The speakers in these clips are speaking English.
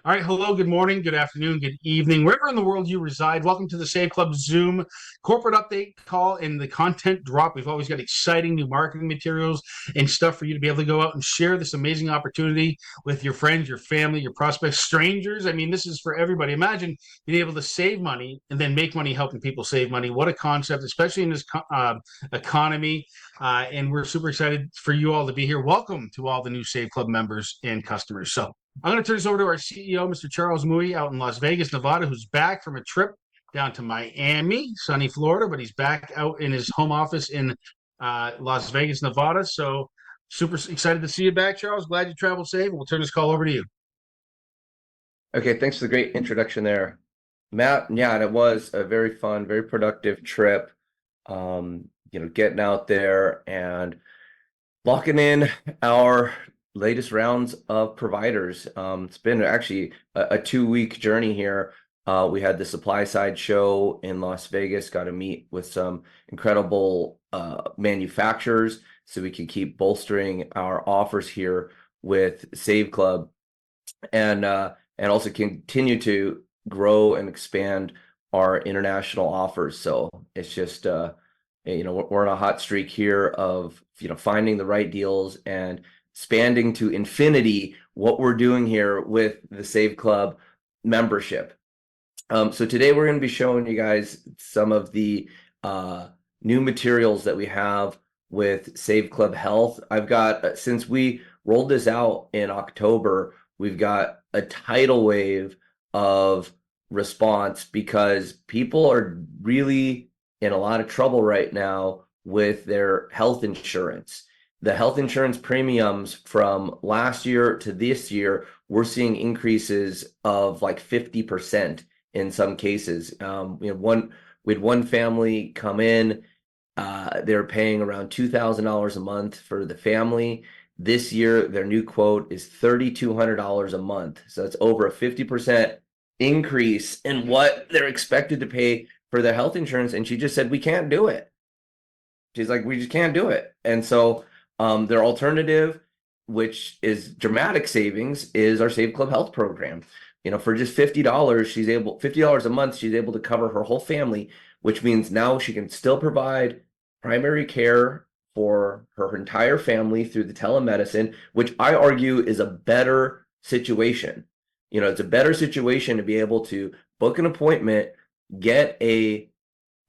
All right. Hello, good morning, good afternoon, good evening, wherever in the world you reside. Welcome to the Save Club Zoom corporate update call and the content drop. We've always got exciting new marketing materials and stuff for you to be able to go out and share this amazing opportunity with your friends, your family, your prospects, strangers. I mean, this is for everybody. Imagine being able to save money and then make money helping people save money. What a concept, especially in this economy. And we're super excited for you all to be here. Welcome to all the new Save Club members and customers. So I'm going to turn this over to our CEO, Mr. Charles Mui, out in Las Vegas, Nevada, who's back from a trip down to Miami, sunny Florida, but he's back out in his home office in Las Vegas, Nevada. So super excited to see you back, Charles. Glad you traveled safe. We'll turn this call over to you. Okay, thanks for the great introduction there, Matt. Yeah, and it was a very fun, very productive trip. Getting out there and locking in our latest rounds of providers. It's been actually a 2-week journey here. We had the supply side show in Las Vegas, got to meet with some incredible manufacturers so we can keep bolstering our offers here with Save Club and also continue to grow and expand our international offers. So it's just we're on a hot streak here of finding the right deals and expanding to infinity what we're doing here with the Save Club membership. So today we're going to be showing you guys some of the new materials that we have with Save Club Health. I've got, since we rolled this out in October, we've got a tidal wave of response because people are really in a lot of trouble right now with their health insurance. The health insurance premiums from last year to this year, we're seeing increases of like 50% in some cases. We had one family come in, they're paying around $2,000 a month for the family. This year, their new quote is $3,200 a month. So it's over a 50% increase in what they're expected to pay for their health insurance. And she just said, we can't do it. She's like, we just can't do it. And so their alternative, which is dramatic savings, is our Save Club Health program. For just $50 a month, she's able to cover her whole family, which means now she can still provide primary care for her entire family through the telemedicine, which I argue is a better situation. It's a better situation to be able to book an appointment, get a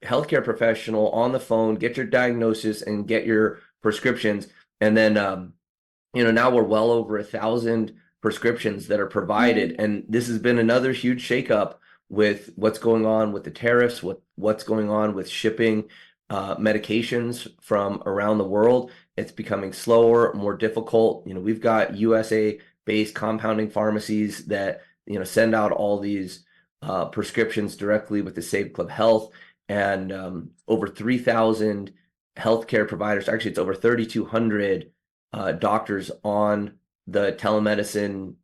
healthcare professional on the phone, get your diagnosis and get your prescriptions. And then, now we're well over 1,000 prescriptions that are provided. And this has been another huge shakeup with what's going on with the tariffs, what's going on with shipping medications from around the world. It's becoming slower, more difficult. We've got USA-based compounding pharmacies that, send out all these prescriptions directly with the Save Club Health, and over 3,000 healthcare providers. Actually, it's over 3,200 doctors on the telemedicine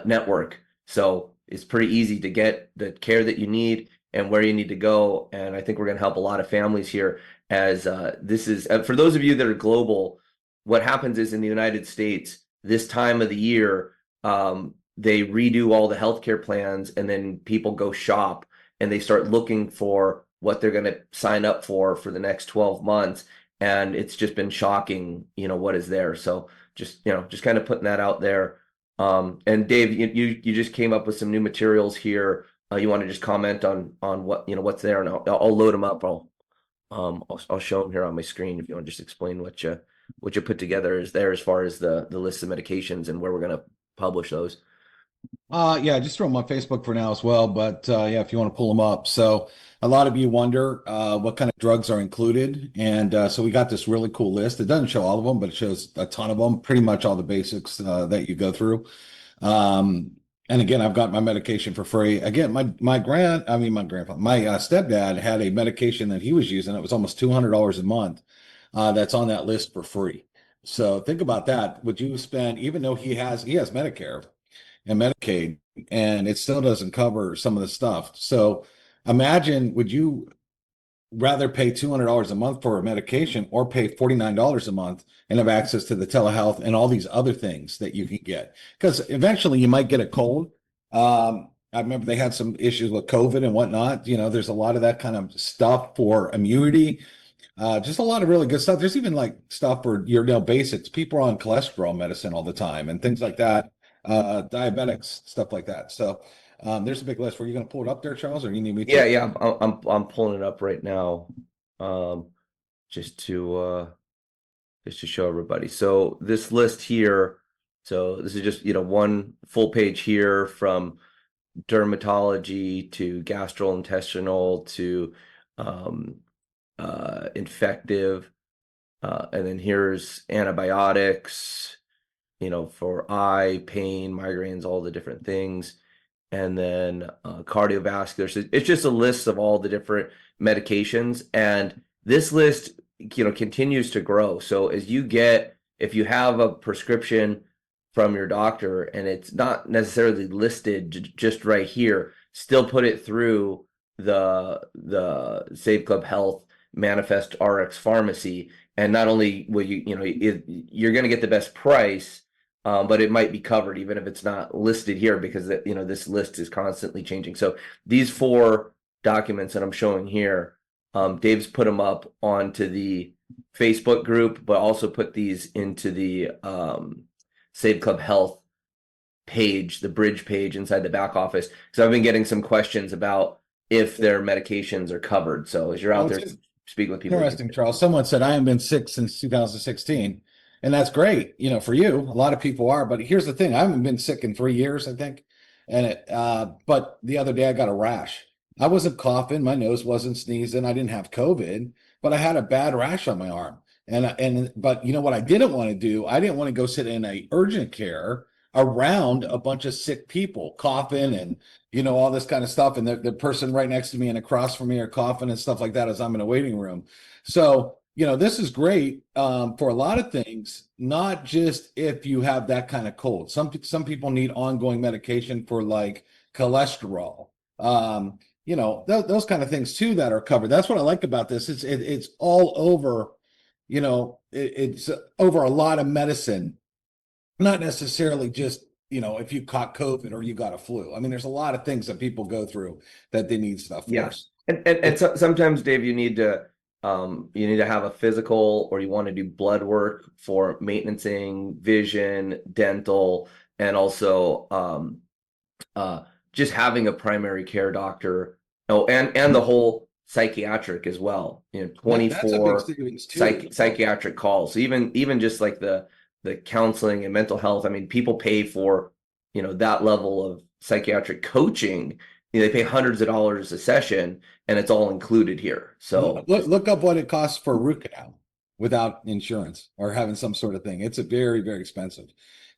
network. So it's pretty easy to get the care that you need and where you need to go. And I think we're going to help a lot of families here, as this is, for those of you that are global, what happens is in the United States, this time of the year, they redo all the healthcare plans, and then people go shop and they start looking for what they're going to sign up for the next 12 months. And it's just been shocking, what is there. So just kind of putting that out there. And Dave, you just came up with some new materials here. You want to just comment on what, what's there, and I'll load them up. I'll show them here on my screen if you want to just explain what you put together is there as far as the list of medications and where we're going to publish those. Yeah, just throw them on Facebook for now as well. But yeah, if you want to pull them up. So a lot of you wonder what kind of drugs are included. And so we got this really cool list. It doesn't show all of them, but it shows a ton of them, pretty much all the basics that you go through. And again, I've got my medication for free. Again, my stepdad had a medication that he was using. It was almost $200 a month. That's on that list for free. So think about that. Would you spend, even though he has Medicare and Medicaid, and it still doesn't cover some of the stuff. So imagine, would you rather pay $200 a month for a medication or pay $49 a month and have access to the telehealth and all these other things that you can get? Because eventually you might get a cold I remember they had some issues with COVID and whatnot. There's a lot of that kind of stuff for immunity. Just a lot of really good stuff. There's even like stuff for basics. People are on cholesterol medicine all the time and things like that. Diabetics, stuff like that. So there's a big list. Were you going to pull it up there, Charles, or you need me to? Yeah, I'm pulling it up right now, just to show everybody. So this list here, so this is just one full page here, from dermatology to gastrointestinal to infective, and then here's antibiotics, for eye pain, migraines, all the different things. And then cardiovascular. So it's just a list of all the different medications. And this list, continues to grow. So if you have a prescription from your doctor and it's not necessarily listed just right here, still put it through the Save Club Health Manifest RX Pharmacy. And not only will you're going to get the best price, but it might be covered even if it's not listed here, because this list is constantly changing. So these 4 documents that I'm showing here, Dave's put them up onto the Facebook group, but also put these into the Save Club Health page, the bridge page inside the back office. So I've been getting some questions about if their medications are covered. So as you're out there speaking with people. Interesting, Charles. Someone said, I haven't been sick since 2016. And that's great, for you. A lot of people are, but here's the thing. I haven't been sick in 3 years, I think. But the other day I got a rash. I wasn't coughing, my nose wasn't sneezing, I didn't have COVID, but I had a bad rash on my arm. But you know what I didn't want to do? I didn't want to go sit in a urgent care around a bunch of sick people coughing and all this kind of stuff, and the person right next to me and across from me are coughing and stuff like that as I'm in a waiting room. So this is great for a lot of things, not just if you have that kind of cold. Some people need ongoing medication for like cholesterol, those kind of things too that are covered. That's what I like about this. It's all over, it's over a lot of medicine, not necessarily just if you caught COVID or you got a flu. I mean, there's a lot of things that people go through that they need stuff for. Yeah. And sometimes, Dave, you need to have a physical, or you want to do blood work for maintenancing vision, dental, and also just having a primary care doctor. Oh, and the whole psychiatric as well. 24 psychiatric calls. So even just like the counseling and mental health. I mean, people pay for that level of psychiatric coaching. They pay hundreds of dollars a session, and it's all included here. So look up what it costs for a root canal without insurance or having some sort of thing. It's a very, very expensive.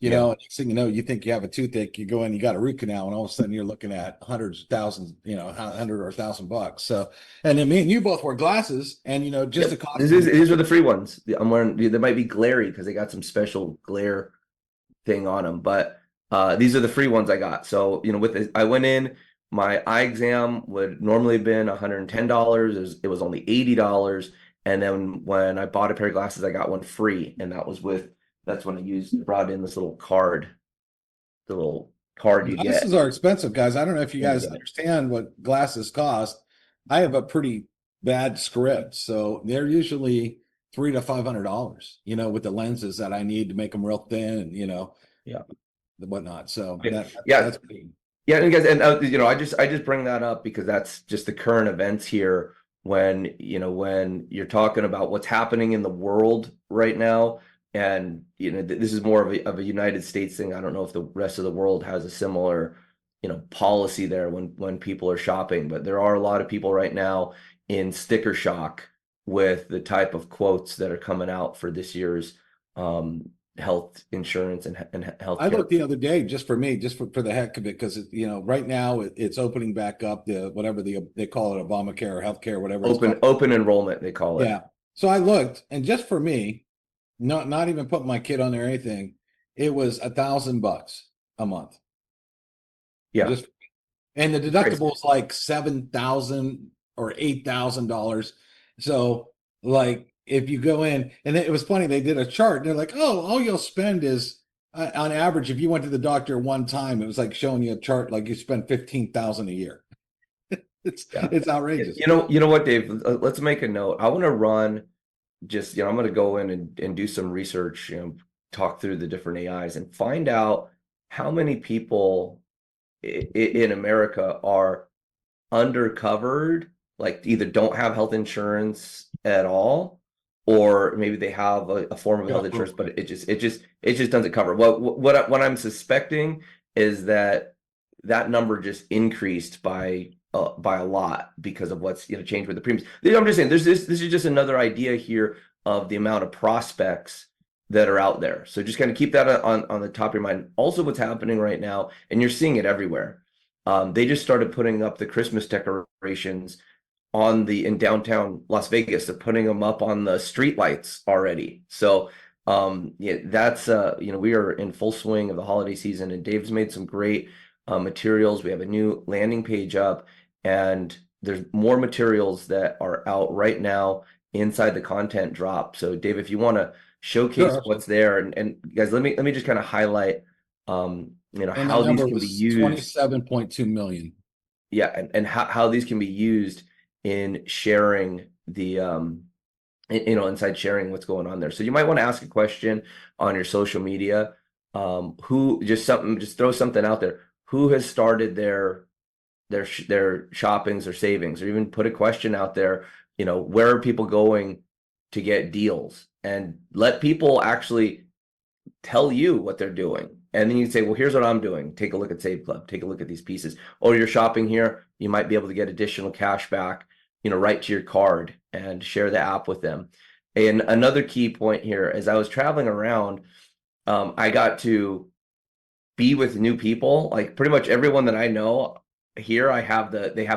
Next thing you think you have a toothache, you go in, you got a root canal, and all of a sudden you're looking at hundreds of thousands, $100 or $1,000. So, and then me and you both wear glasses, and just the cost. These are the free ones. I'm wearing. They might be glary because they got some special glare thing on them, but these are the free ones I got. So I went in. My eye exam would normally have been $110. It was only $80. And then when I bought a pair of glasses, I got one free, and that's when I brought in this little card. The little card you get. Glasses are expensive, guys. I don't know if you guys understand what glasses cost. I have a pretty bad script, so they're usually $300 to $500. With the lenses that I need to make them real thin, and the whatnot. So that's pretty. Yeah, and guys, and I just bring that up because that's just the current events here. When you're talking about what's happening in the world right now. And this is more of a United States thing. I don't know if the rest of the world has a similar, policy there when people are shopping. But there are a lot of people right now in sticker shock with the type of quotes that are coming out for this year's health insurance and health. I looked the other day just for me, just for the heck of it, because right now it's opening back up whatever they call it, Obamacare or healthcare, whatever. Open enrollment they call it. Yeah. So I looked, and just for me. Not even putting my kid on there or anything, it was $1,000 a month. Yeah. And the deductible is like $7,000 or $8,000. So like if you go in, and it was funny, they did a chart, and they're like, oh, all you'll spend is On average, if you went to the doctor one time, it was like showing you a chart like you spend 15,000 a year. It's outrageous. You know what, Dave? Let's make a note. I want to run just, I'm going to go in and do some research, talk through the different AIs and find out how many people in America are undercovered, like either don't have health insurance at all, or maybe they have a form of health insurance, but it just doesn't cover. What I'm suspecting is that number just increased by a lot because of what's changed with the premiums. I'm just saying this is just another idea here of the amount of prospects that are out there. So just kind of keep that on the top of your mind. Also, what's happening right now, and you're seeing it everywhere. They just started putting up the Christmas decorations in downtown Las Vegas. They're putting them up on the street lights already. So yeah, that's we are in full swing of the holiday season, and Dave's made some great materials. We have a new landing page up, and there's more materials that are out right now inside the content drop. So Dave, if you want to showcase what's there, and guys, let me just kind of highlight how these can be used. 27.2 million. Yeah, and how these can be used in sharing the inside sharing what's going on there. So you might want to ask a question on your social media. Just throw something out there. Who has started their shoppings or savings, or even put a question out there, where are people going to get deals, and let people actually tell you what they're doing. And then you can say, well, here's what I'm doing. Take a look at Save Club. Take a look at these pieces. Or you're shopping here, you might be able to get additional cash back, right to your card, and share the app with them. And another key point here, as I was traveling around, I got to be with new people. Like pretty much everyone that I know here, they have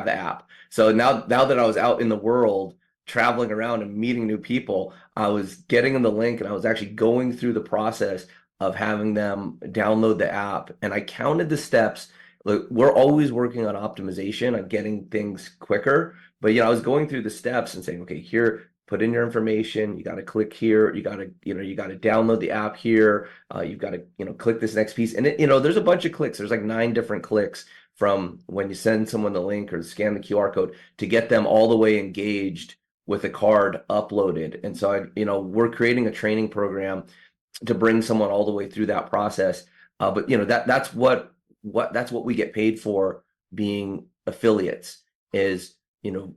the app. So now that I was out in the world, traveling around and meeting new people, I was getting them the link, and I was actually going through the process of having them download the app. And I counted the steps. Look, we're always working on optimization, on getting things quicker. But I was going through the steps and saying, okay, here, put in your information. You got to click here. You got to download the app here. You've got to click this next piece. And there's a bunch of clicks. There's like 9 different clicks from when you send someone the link or scan the QR code to get them all the way engaged with a card uploaded. And so we're creating a training program to bring someone all the way through that process. But that's what we get paid for being affiliates is,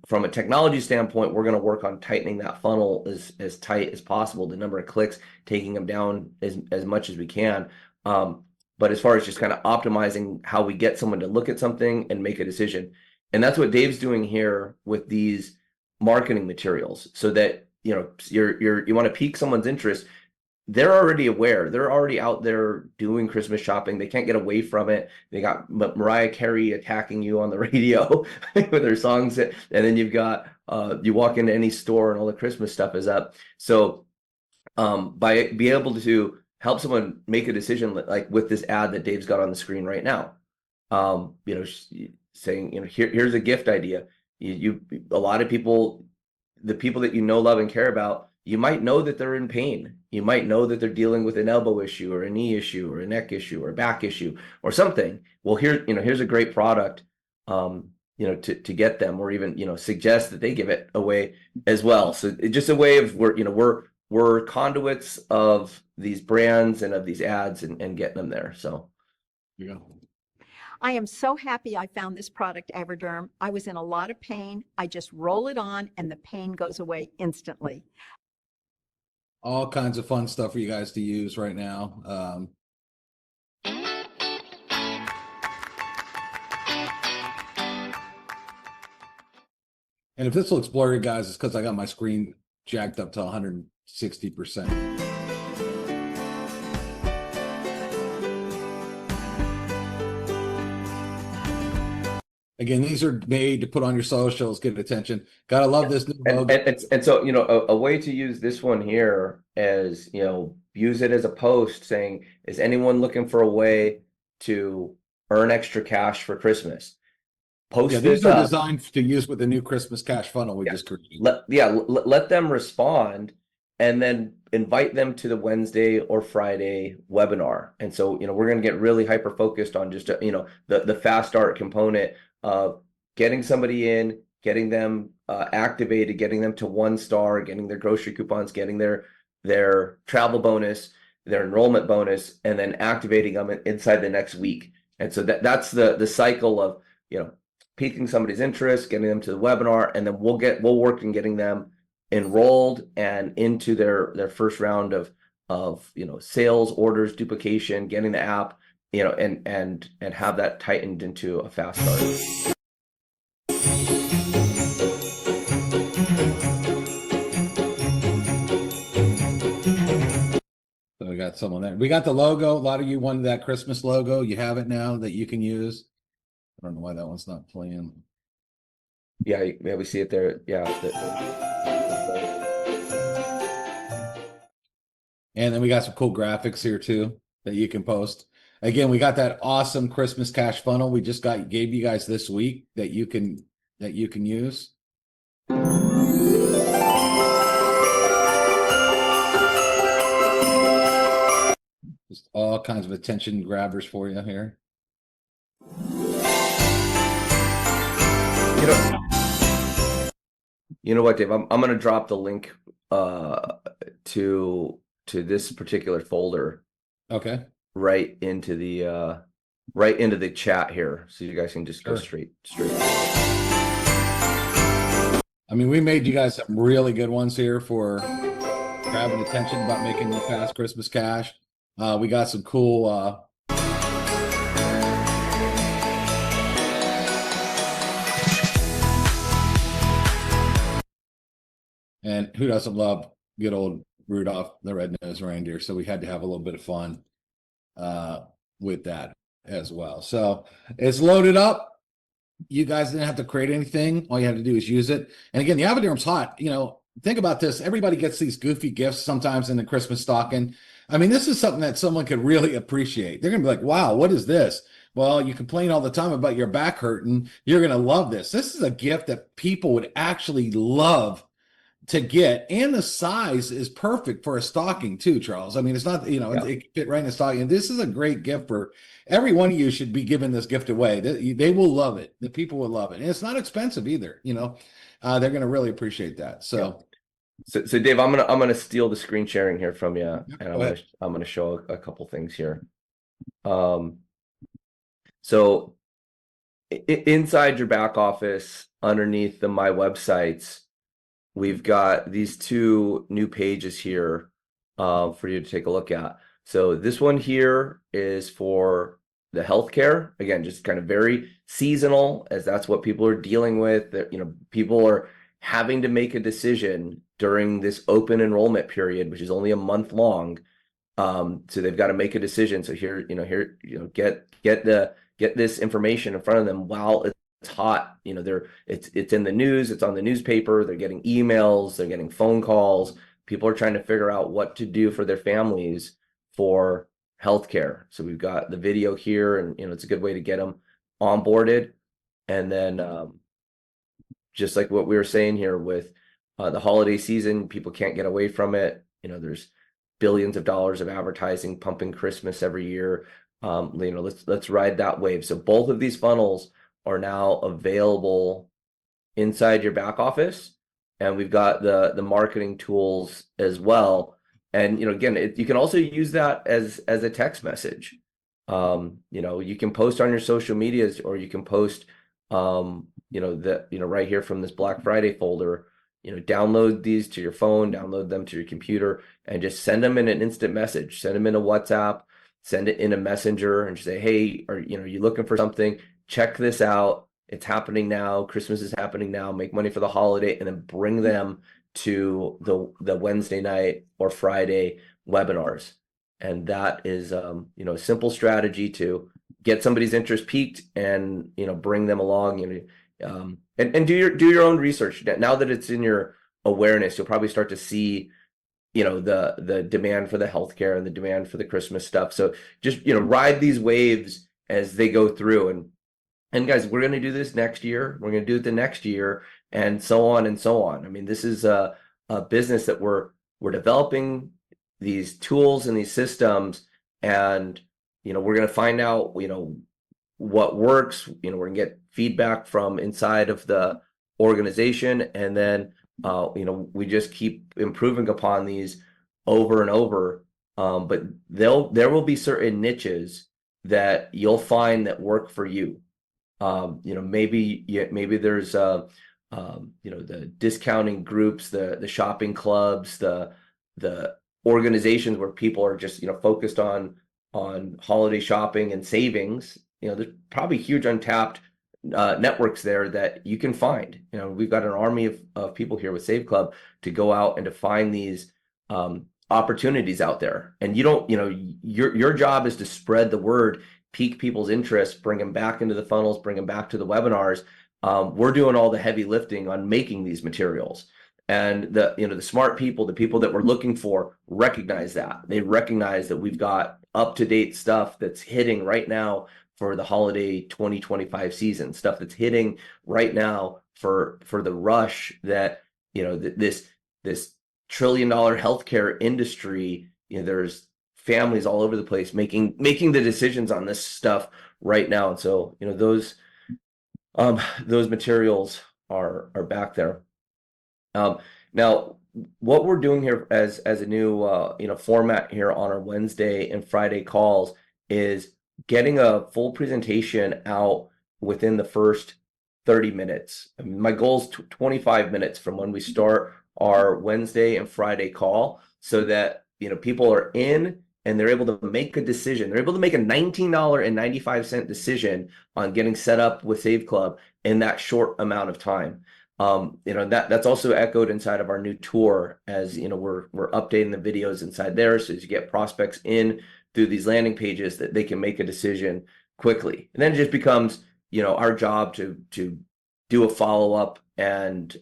from a technology standpoint, we're going to work on tightening that funnel as tight as possible, the number of clicks, taking them down as much as we can. But as far as just kind of optimizing how we get someone to look at something and make a decision. And that's what Dave's doing here with these marketing materials, so that you want to pique someone's interest. They're already aware. They're already out there doing Christmas shopping. They can't get away from it. They got Mariah Carey attacking you on the radio with her songs, and then you've got you walk into any store and all the Christmas stuff is up. So by being able to help someone make a decision, like with this ad that Dave's got on the screen right now, saying, here's a gift idea. A lot of people, the people that love and care about, you might know that they're in pain. You might know that they're dealing with an elbow issue or a knee issue or a neck issue or a back issue or something. Well, here's a great product, to get them, or even, suggest that they give it away as well. So it's just a way of we're conduits of these brands and of these ads and getting them there. So, yeah. I am so happy I found this product, Everderm. I was in a lot of pain. I just roll it on and the pain goes away instantly. All kinds of fun stuff for you guys to use right now. And if this looks blurry, guys, it's because I got my screen jacked up to 160%. Again, these are made to put on your socials, get attention. Gotta love this new logo. And so, a way to use this one here is, use it as a post saying, is anyone looking for a way to earn extra cash for Christmas? Post this these are designed to use with the new Christmas cash funnel we just created. Let them respond, and then invite them to the Wednesday or Friday webinar. And so, we're going to get really hyper focused on just, the fast start component of getting somebody in, getting them activated, getting them to 1 star, getting their grocery coupons, getting their travel bonus, their enrollment bonus, and then activating them inside the next week. And so that's the cycle of, piquing somebody's interest, getting them to the webinar, and then we'll work in getting them enrolled and into their first round of sales, orders, duplication, getting the app, and have that tightened into a fast start. So we got someone there. We got the logo. A lot of you wanted that Christmas logo. You have it now that you can use. I don't know why that one's not playing. Yeah, we see it there. Yeah. And then we got some cool graphics here too that you can post. Again, we got that awesome Christmas cash funnel we just gave you guys this week that you can use. Just all kinds of attention grabbers for you here. You know what, Dave? I'm going to drop the link to this particular folder. Okay. Right into the chat here, so you guys can just go straight. I mean, we made you guys some really good ones here for grabbing attention about making the fast Christmas cash. We got some cool and who doesn't love good old Rudolph the Red-Nosed Reindeer? So we had to have a little bit of fun with that as well. So it's loaded up. You guys didn't have to create anything. All you had to do is use it. And again, the Avoderm's hot. Think about this. Everybody gets these goofy gifts sometimes in the Christmas stocking. I mean, this is something that someone could really appreciate. They're going to be like, wow, what is this? Well, you complain all the time about your back hurting. You're going to love this. This is a gift that people would actually love to get, and the size is perfect for a stocking too, Charles. I mean, it's not, it fit right in a stocking. This is a great gift for every one of you. Should be giving this gift away. They will love it. The people will love it, and it's not expensive either. They're going to really appreciate that. So Dave, I'm gonna steal the screen sharing here from you, and I'm gonna show a couple things here. So inside your back office, underneath the My Websites, we've got these 2 new pages here for you to take a look at. So this one here is for the healthcare. Again, just kind of very seasonal, as that's what people are dealing with. That, people are having to make a decision during this open enrollment period, which is only a month long. So they've got to make a decision. So here, get this information in front of them while it's hot. It's in the news, it's on the newspaper, they're getting emails, they're getting phone calls. People are trying to figure out what to do for their families for healthcare. So we've got the video here, and it's a good way to get them onboarded. And then just like what we were saying here with the holiday season, people can't get away from it. There's billions of dollars of advertising pumping Christmas every year. Let's ride that wave. So both of these funnels are now available inside your back office, and we've got the marketing tools as well. And again, you can also use that as a text message. You can post on your social medias, or you can post right here from this Black Friday folder. Download these to your phone, download them to your computer, and just send them in an instant message. Send them in a WhatsApp, send it in a messenger, and just say, hey, are you looking for something? Check this out. It's happening now. Christmas is happening now. Make money for the holiday, and then bring them to the Wednesday night or Friday webinars. And that is a simple strategy to get somebody's interest piqued and bring them along. And do your own research. Now that it's in your awareness, you'll probably start to see the demand for the healthcare and the demand for the Christmas stuff. So just ride these waves as they go through. And guys, we're going to do this next year. We're going to do it the next year, and so on and so on. I mean, this is a business that we're developing these tools and these systems, and we're going to find out what works. We're going to get feedback from inside of the organization, and then we just keep improving upon these over and over. But there will be certain niches that you'll find that work for you. Maybe there's the discounting groups, the shopping clubs, the organizations where people are just focused on holiday shopping and savings. There's probably huge untapped networks there that you can find. We've got an army of people here with Save Club to go out and to find these opportunities out there. And your job is to spread the word, pique people's interest, bring them back into the funnels, bring them back to the webinars. We're doing all the heavy lifting on making these materials. And the smart people, the people that we're looking for, recognize that. They recognize that we've got up-to-date stuff that's hitting right now for the holiday 2025 season, stuff that's hitting right now for the rush that this trillion-dollar healthcare industry. There's families all over the place making the decisions on this stuff right now, and so those materials are back there. Now, what we're doing here as a new format here on our Wednesday and Friday calls is getting a full presentation out within the first 30 minutes. I mean, my goal is 25 minutes from when we start our Wednesday and Friday call, so that people are in and they're able to make a decision. They're able to make a $19.95 decision on getting set up with Save Club in that short amount of time. That's also echoed inside of our new tour, as we're updating the videos inside there, so as you get prospects in through these landing pages that they can make a decision quickly. And then it just becomes our job to do a follow-up and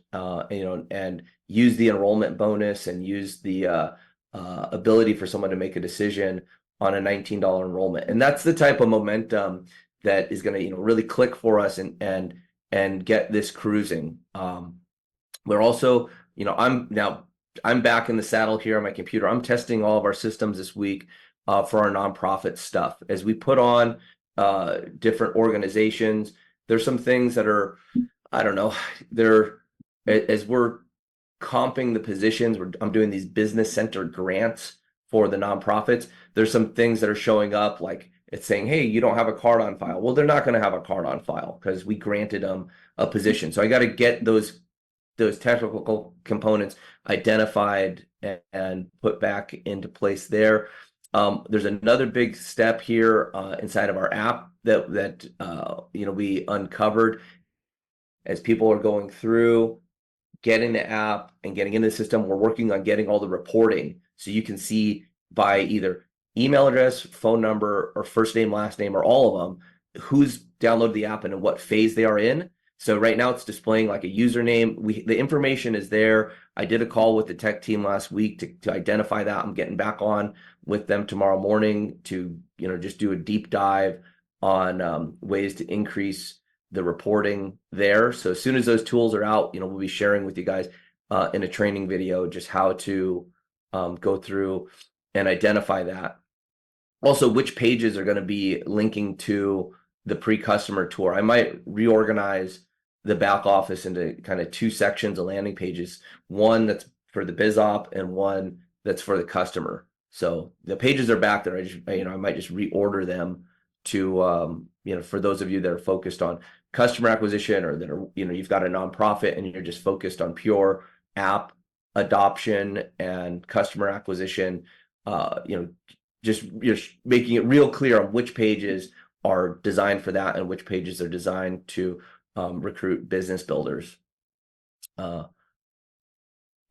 use the enrollment bonus and use the ability for someone to make a decision on a $19 enrollment. And that's the type of momentum that is going to really click for us and get this cruising. We're also, I'm back in the saddle here on my computer. I'm testing all of our systems this week for our nonprofit stuff. As we put on different organizations, there's some things that are, I don't know, as we're comping the positions, I'm doing these business centered grants for the nonprofits. There's some things that are showing up, like it's saying, hey, you don't have a card on file. Well, they're not going to have a card on file because we granted them a position. So I got to get those technical components identified and put back into place there. There's another big step here inside of our app that we uncovered as people are going through getting the app and getting into the system. We're working on getting all the reporting, so you can see by either email address, phone number, or first name, last name, or all of them, who's downloaded the app and in what phase they are in. So right now it's displaying like a username. The information is there. I did a call with the tech team last week to identify that. I'm getting back on with them tomorrow morning to just do a deep dive on ways to increase the reporting there. So as soon as those tools are out, we'll be sharing with you guys in a training video just how to go through and identify that. Also, which pages are going to be linking to the pre-customer tour. I might reorganize the back office into kind of two sections of landing pages, one that's for the biz op and one that's for the customer. So the pages are back there. I might just reorder them to for those of you that are focused on customer acquisition, or that are you've got a nonprofit and you're just focused on pure app adoption and customer acquisition. Just making it real clear on which pages are designed for that and which pages are designed to recruit business builders.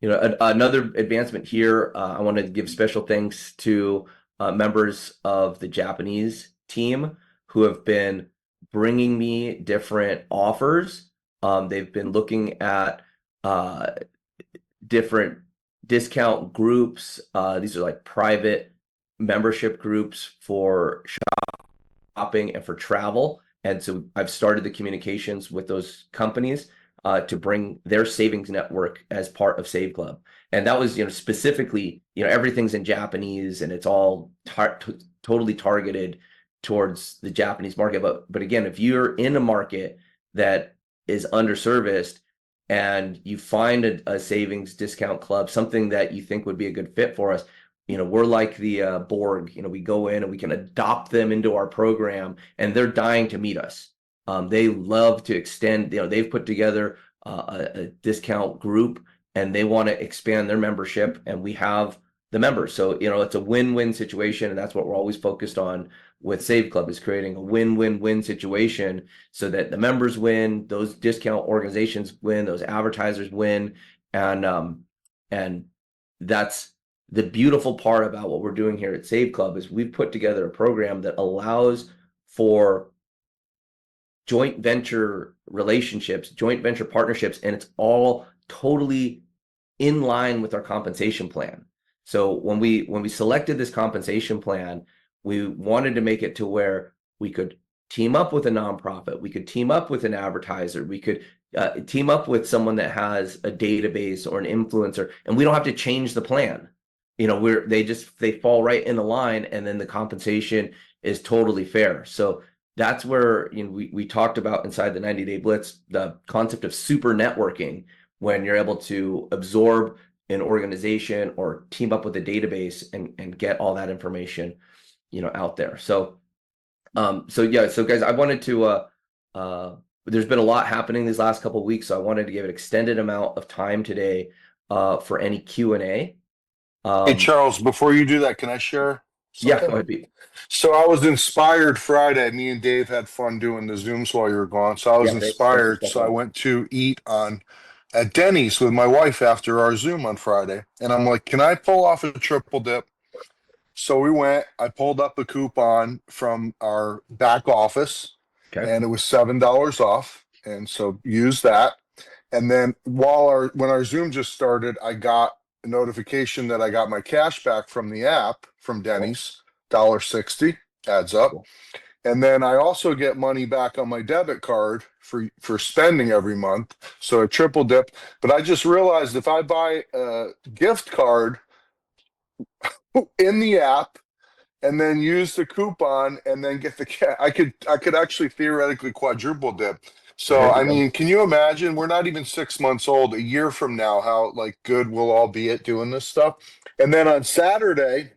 Another advancement here, I want to give special thanks to members of the Japanese team who have been bringing me different offers. They've been looking at different discount groups. These are like private membership groups for shopping and for travel. And so I've started the communications with those companies to bring their savings network as part of Save Club. And that was, specifically, everything's in Japanese and it's all totally targeted towards the Japanese market. But again, if you're in a market that is underserviced and you find a savings discount club, something that you think would be a good fit for us, we're like the Borg. We go in and we can adopt them into our program, and they're dying to meet us. They love to extend. They've put together a discount group, and they want to expand their membership, and we have the members. So it's a win-win situation, and that's what we're always focused on with Save Club, is creating a win-win-win situation so that the members win, those discount organizations win, those advertisers win, and that's the beautiful part about what we're doing here at Save Club. Is we've put together a program that allows for joint venture relationships, joint venture partnerships, and it's all totally in line with our compensation plan. So when we selected this compensation plan, we wanted to make it to where we could team up with a nonprofit, we could team up with an advertiser, we could team up with someone that has a database or an influencer, and we don't have to change the plan. They fall right in the line, and then the compensation is totally fair. So that's where we talked about inside the 90-day blitz the concept of super networking, when you're able to absorb an organization or team up with a database and get all that information out there. So guys, I wanted to there's been a lot happening these last couple of weeks, so I wanted to give an extended amount of time today for any Q&A. Hey, Charles, before you do that, can I share something? Yeah, go ahead, Pete. So I was inspired Friday. Me and Dave had fun doing the Zooms while you were gone. So I was inspired. So I went to eat at Denny's with my wife after our Zoom on Friday. And I'm like, can I pull off a triple dip? So we went. I pulled up a coupon from our back office, and it was $7 off. And so used that. And then when our Zoom just started, I got a notification that I got my cash back from the app from Denny's, $1.60 adds up. And then I also get money back on my debit card for spending every month. So a triple dip. But I just realized if I buy a gift card in the app and then use the coupon and then get the cash, I could actually theoretically quadruple dip. So, I mean, can you imagine? We're not even 6 months old. A year from now, how good we'll all be at doing this stuff. And then on Saturday,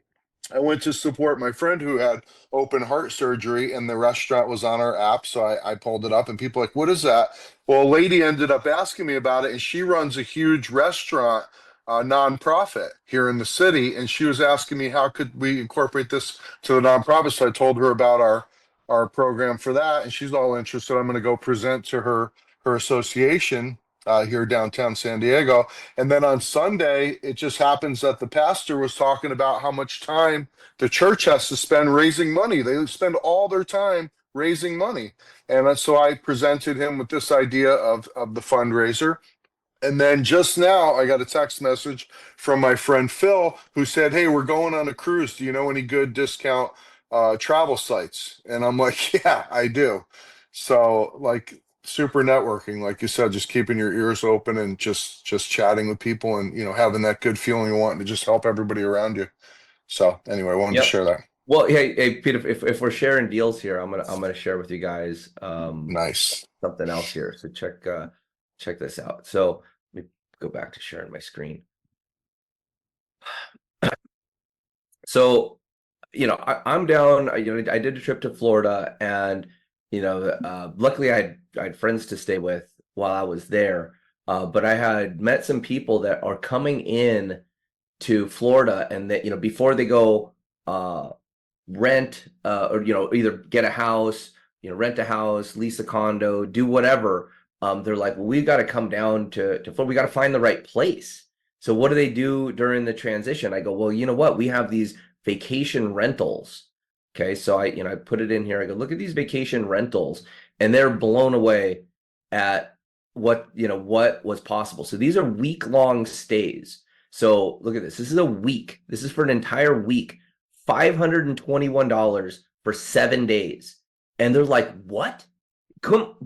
I went to support my friend who had open heart surgery, and the restaurant was on our app. So I pulled it up, and people were like, what is that? Well, a lady ended up asking me about it, and she runs a huge restaurant nonprofit here in the city. And she was asking me, how could we incorporate this to the nonprofit? So I told her about our program for that, and she's all interested. I'm going to go present to her association here downtown San Diego. And then on Sunday, it just happens that the pastor was talking about how much time the church has to spend raising money. They spend all their time raising money. And so I presented him with this idea of the fundraiser. And then just now, I got a text message from my friend Phil, who said, hey, we're going on a cruise. Do you know any good discount travel sites? And I'm like, yeah, I do. So super networking, like you said, just keeping your ears open and just chatting with people and, having that good feeling of wanting to just help everybody around you. So anyway, I wanted to share that. Well, hey, Pete, if we're sharing deals here, I'm gonna share with you guys nice something else here. So check this out. So let me go back to sharing my screen. So, I'm down. I did a trip to Florida, and luckily I had friends to stay with while I was there. But I had met some people that are coming in to Florida, and that before they go rent or either get a house, rent a house, lease a condo, do whatever. They're like, well, we've got to come down to Florida. We got to find the right place. So what do they do during the transition? I go, well, you know what? We have these vacation rentals. Okay. So I put it in here. I go, look at these vacation rentals, and they're blown away at what was possible. So these are week-long stays. So look at this. This is a week. This is for an entire week, $521 for 7 days. And they're like, what?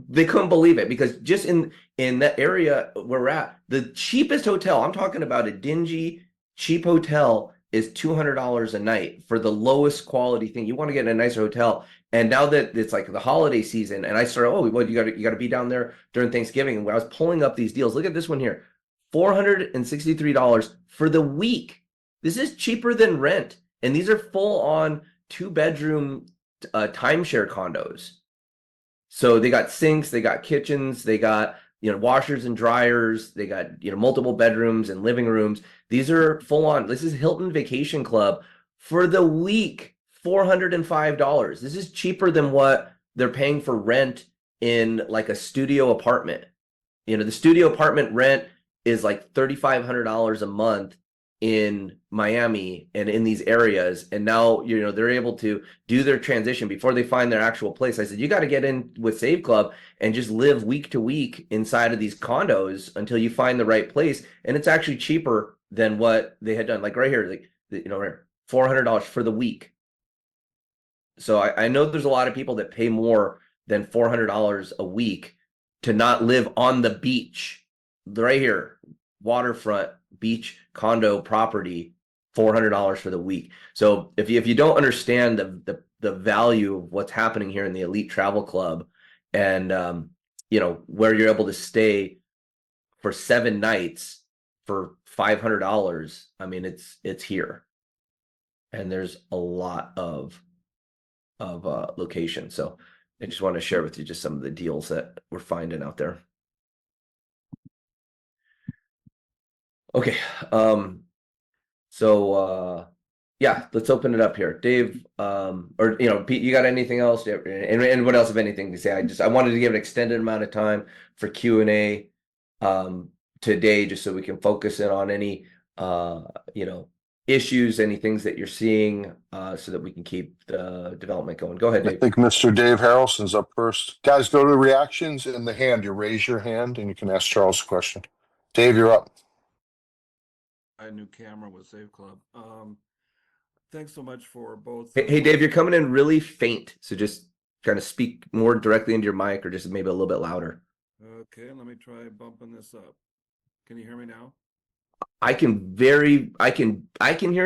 they couldn't believe it, because just in that area where we're at, the cheapest hotel, I'm talking about a dingy, cheap hotel, is $200 a night for the lowest quality thing. You want to get in a nicer hotel. And now that it's like the holiday season, and I started, oh, well, you got to be down there during Thanksgiving. And when I was pulling up these deals, look at this one here, $463 for the week. This is cheaper than rent, and these are full on 2-bedroom timeshare condos. So they got sinks, they got kitchens, they got, washers and dryers, they got, multiple bedrooms and living rooms. These are full on. This is Hilton Vacation Club for the week, $405. This is cheaper than what they're paying for rent in like a studio apartment. The studio apartment rent is like $3,500 a month in Miami and in these areas. And now, they're able to do their transition before they find their actual place. I said, you got to get in with Save Club and just live week to week inside of these condos until you find the right place. And it's actually cheaper than what they had done. Like right here, like, $400 for the week. So I know there's a lot of people that pay more than $400 a week to not live on the beach. Right here, waterfront beach condo property, $400 for the week. So if you don't understand the value of what's happening here in the Elite Travel Club, and where you're able to stay for 7 nights for $500, I mean, it's here, and there's a lot of locations. So I just want to share with you just some of the deals that we're finding out there. Okay. Yeah, let's open it up here. Dave, or Pete, you got anything else? And what else, if anything, to say? I wanted to give an extended amount of time for Q&A today, just so we can focus in on any issues, any things that you're seeing, so that we can keep the development going. Go ahead, I Dave. think Mr. Dave Harrelson's up first. Guys, go to reactions in the hand. You raise your hand and you can ask Charles a question. Dave, you're up. A new camera with Save Club. Thanks so much for both. Hey, Dave, you're coming in really faint, so just trying to speak more directly into your mic, or just maybe a little bit louder. Okay, let me try bumping this up. Can you hear me now? I can hear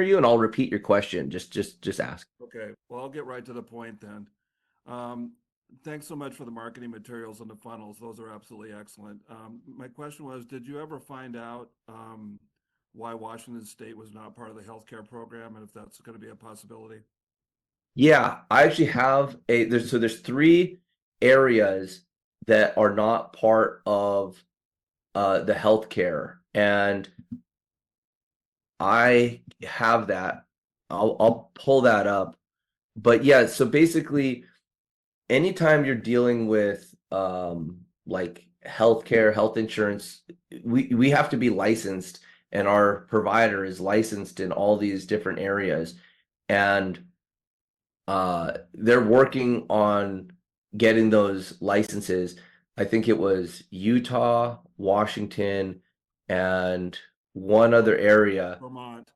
you, and I'll repeat your question. Just ask. Okay, well, I'll get right to the point then. Thanks so much for the marketing materials and the funnels. Those are absolutely excellent. My question was, did you ever find out why Washington State was not part of the healthcare program, and if that's going to be a possibility? Yeah, I actually have there's 3 areas that are not part of the healthcare, and I have that. I'll pull that up. But yeah, so basically, anytime you're dealing with like healthcare, health insurance, we have to be licensed, and our provider is licensed in all these different areas, and they're working on getting those licenses. I think it was Utah, Washington, and one other area, Vermont.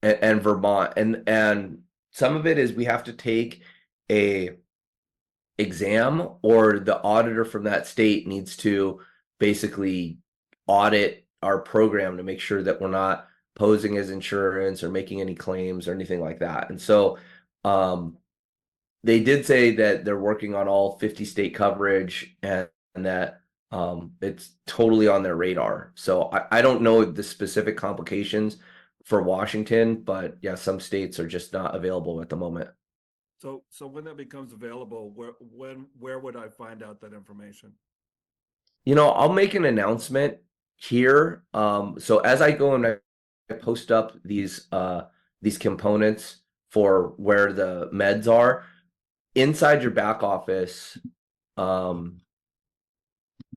and Vermont, and some of it is we have to take a exam, or the auditor from that state needs to basically audit our program to make sure that we're not posing as insurance or making any claims or anything like that. And so they did say that they're working on all 50 state coverage, and that it's totally on their radar. So I don't know the specific complications for Washington, but yeah, some states are just not available at the moment. So when that becomes available, where would I find out that information? I'll make an announcement here. So as I go and I post up these components for where the meds are inside your back office,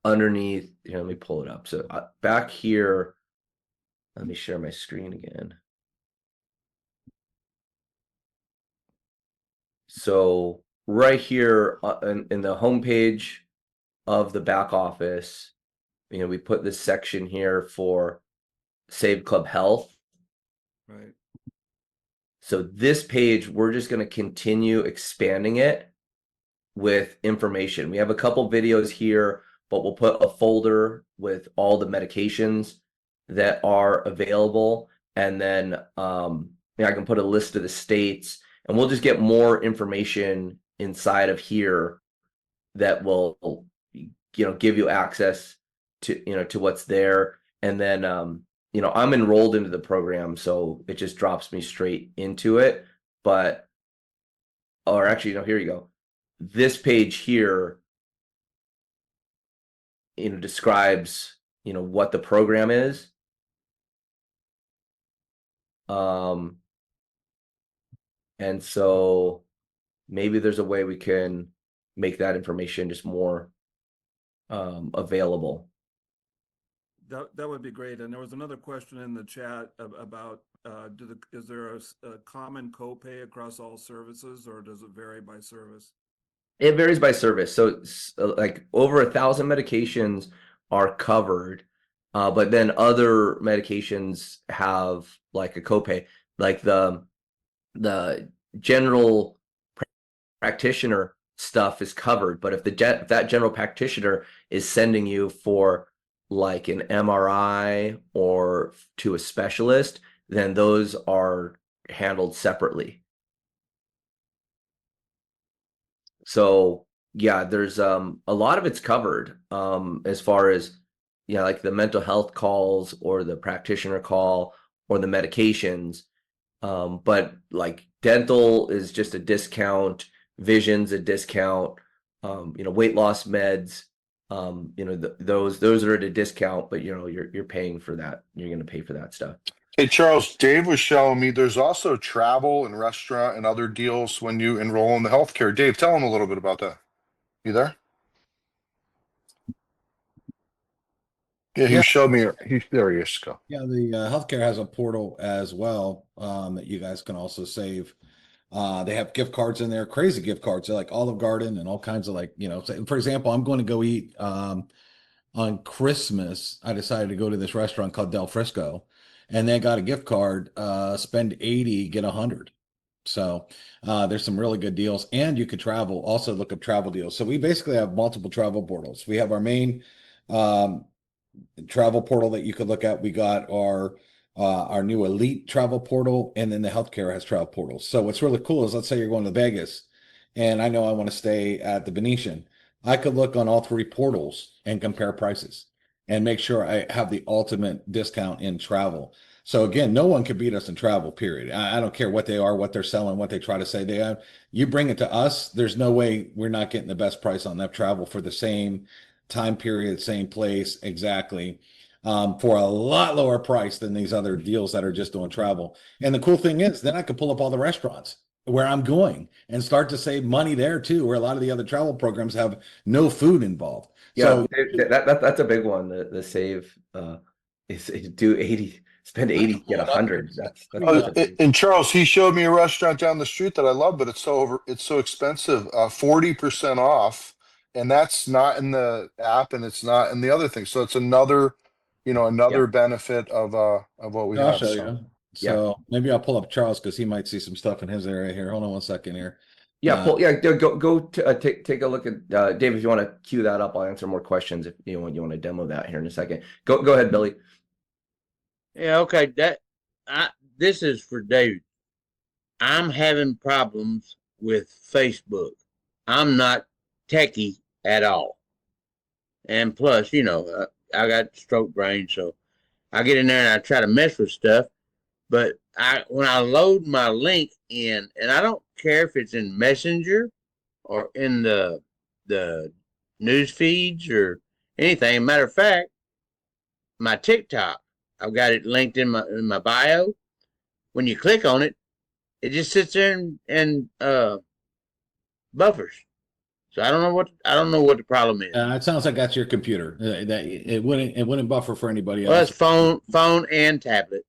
underneath here, let me pull it up. So back here, let me share my screen again. So right here in the homepage of the back office, we put this section here for Save Club Health. Right. So this page, we're just going to continue expanding it with information. We have a couple videos here, but we'll put a folder with all the medications that are available. And then I can put a list of the states, and we'll just get more information inside of here that will, give you access to, to what's there. And then, I'm enrolled into the program, so it just drops me straight into it. But, or actually, here you go. This page here, describes, what the program is. And so maybe there's a way we can make that information just more available. That would be great. And there was another question in the chat about is there a common copay across all services, or does it vary by service? It varies by service. So like over 1,000 medications are covered, but then other medications have like a copay, like the general practitioner stuff is covered. But if that general practitioner is sending you for like an MRI or to a specialist, then those are handled separately. So yeah, there's a lot of it's covered as far as like the mental health calls or the practitioner call or the medications. But like dental is just a discount, vision's a discount, weight loss meds, those are at a discount, but you're paying for that. You're going to pay for that stuff. Hey, Charles, Dave was showing me there's also travel and restaurant and other deals when you enroll in the healthcare. Dave, tell him a little bit about that. You there? Yeah, he Yeah. showed me. There he is. Go. Yeah, the healthcare has a portal as well that you guys can also save. They have gift cards in there, crazy gift cards. They're like Olive Garden and all kinds of for example, I'm going to go eat on Christmas. I decided to go to this restaurant called Del Frisco, and they got a gift card, spend 80, get 100. So there's some really good deals, and you could travel, also look up travel deals. So we basically have multiple travel portals. We have our main travel portal that you could look at. We got our new elite travel portal, and then the healthcare has travel portals. So what's really cool is, let's say you're going to Vegas, and I know I want to stay at the Venetian. I could look on all three portals and compare prices and make sure I have the ultimate discount in travel. So again, no one can beat us in travel, period. I don't care what they are, what they're selling, what they try to say they have. You bring it to us, there's no way we're not getting the best price on that travel for the same time period, same place, exactly, for a lot lower price than these other deals that are just doing travel. And the cool thing is, then I could pull up all the restaurants where I'm going and start to save money there too, where a lot of the other travel programs have no food involved. Yeah, So that's a big one. The save is do 80, spend 80, get 100. That's And Charles, he showed me a restaurant down the street that I love, but it's so expensive. 40% off, and that's not in the app, and it's not in the other thing. So it's another benefit of what we I'll have. show So. you. So maybe I'll pull up Charles because he might see some stuff in his area here. Hold on one second here. Go to, take a look at Dave. If you want to queue that up, I'll answer more questions if you want to demo that here in a second. Go ahead, Billy. Yeah, okay. This is for David. I'm having problems with Facebook. I'm not techie at all, and plus, I got stroke brain, so I get in there and I try to mess with stuff. But when I load my link in, and I don't care if it's in Messenger or in the news feeds or anything. Matter of fact, my TikTok, I've got it linked in my bio. When you click on it, it just sits there and buffers. So I don't know what the problem is. It sounds like that's your computer. That it wouldn't buffer for anybody Well, else. it's phone and tablet.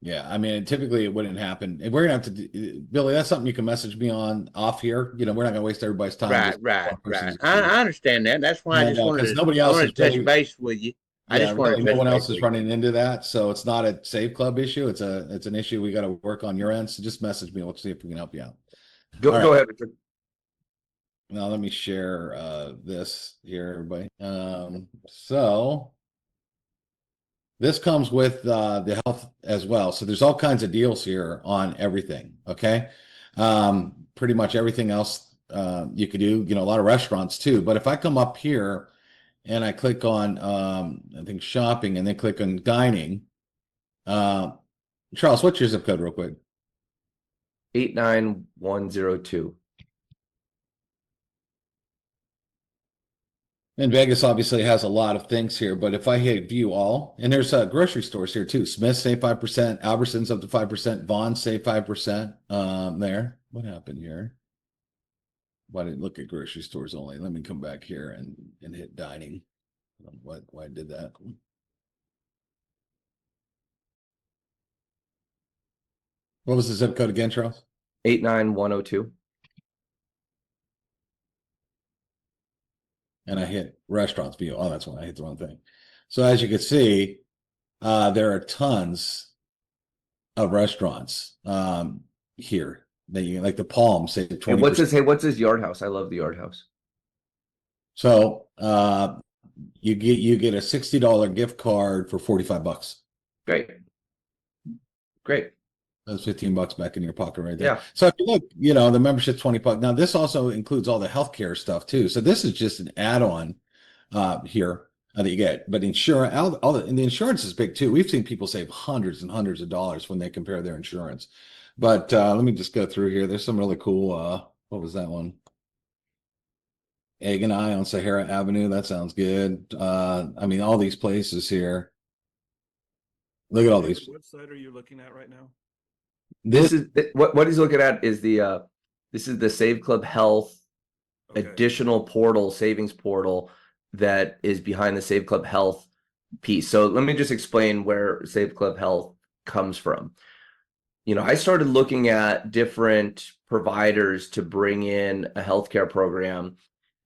Yeah, I mean, typically it wouldn't happen. We're gonna have to, Billy. That's something you can message me on off here. We're not gonna waste everybody's time. Right. I understand that. That's why I just wanted to touch base with you. I just wanted to no one else is running into that, so it's not a Save Club issue. It's an issue we got to work on your end. So just message me. We'll see if we can help you out. Go ahead, Richard. Now let me share this here, everybody. So this comes with the health as well. So there's all kinds of deals here on everything. Okay. Pretty much everything else you could do, a lot of restaurants too. But if I come up here and I click on I think shopping and then click on dining, Charles, what's your zip code real quick? 89102. And Vegas obviously has a lot of things here, but if I hit view all, and there's grocery stores here too. Smith save 5%, Albertsons up to 5%, Vaughn save 5% there. What happened here? Why didn't look at grocery stores only? Let me come back here and hit dining. Why I did that? What was the zip code again, Charles? 89102. And I hit restaurants view. Oh, that's why I hit the wrong thing. So as you can see, there are tons of restaurants here that you like. The Palm say 20%. What's this Yard House? I love the Yard House. So you get a $60 gift card for $45. Great. That's $15 back in your pocket right there. Yeah. So if you look, the membership's $20. Now this also includes all the healthcare stuff too. So this is just an add-on here that you get. But insurance, and the insurance is big too. We've seen people save hundreds and hundreds of dollars when they compare their insurance. But let me just go through here. There's some really cool. What was that one? Egg and I on Sahara Avenue. That sounds good. I mean, all these places here. Look at all these. What site are you looking at right now? This is what he's looking at is this is the Save Club Health additional portal, savings portal that is behind the Save Club Health piece. So let me just explain where Save Club Health comes from. I started looking at different providers to bring in a healthcare program,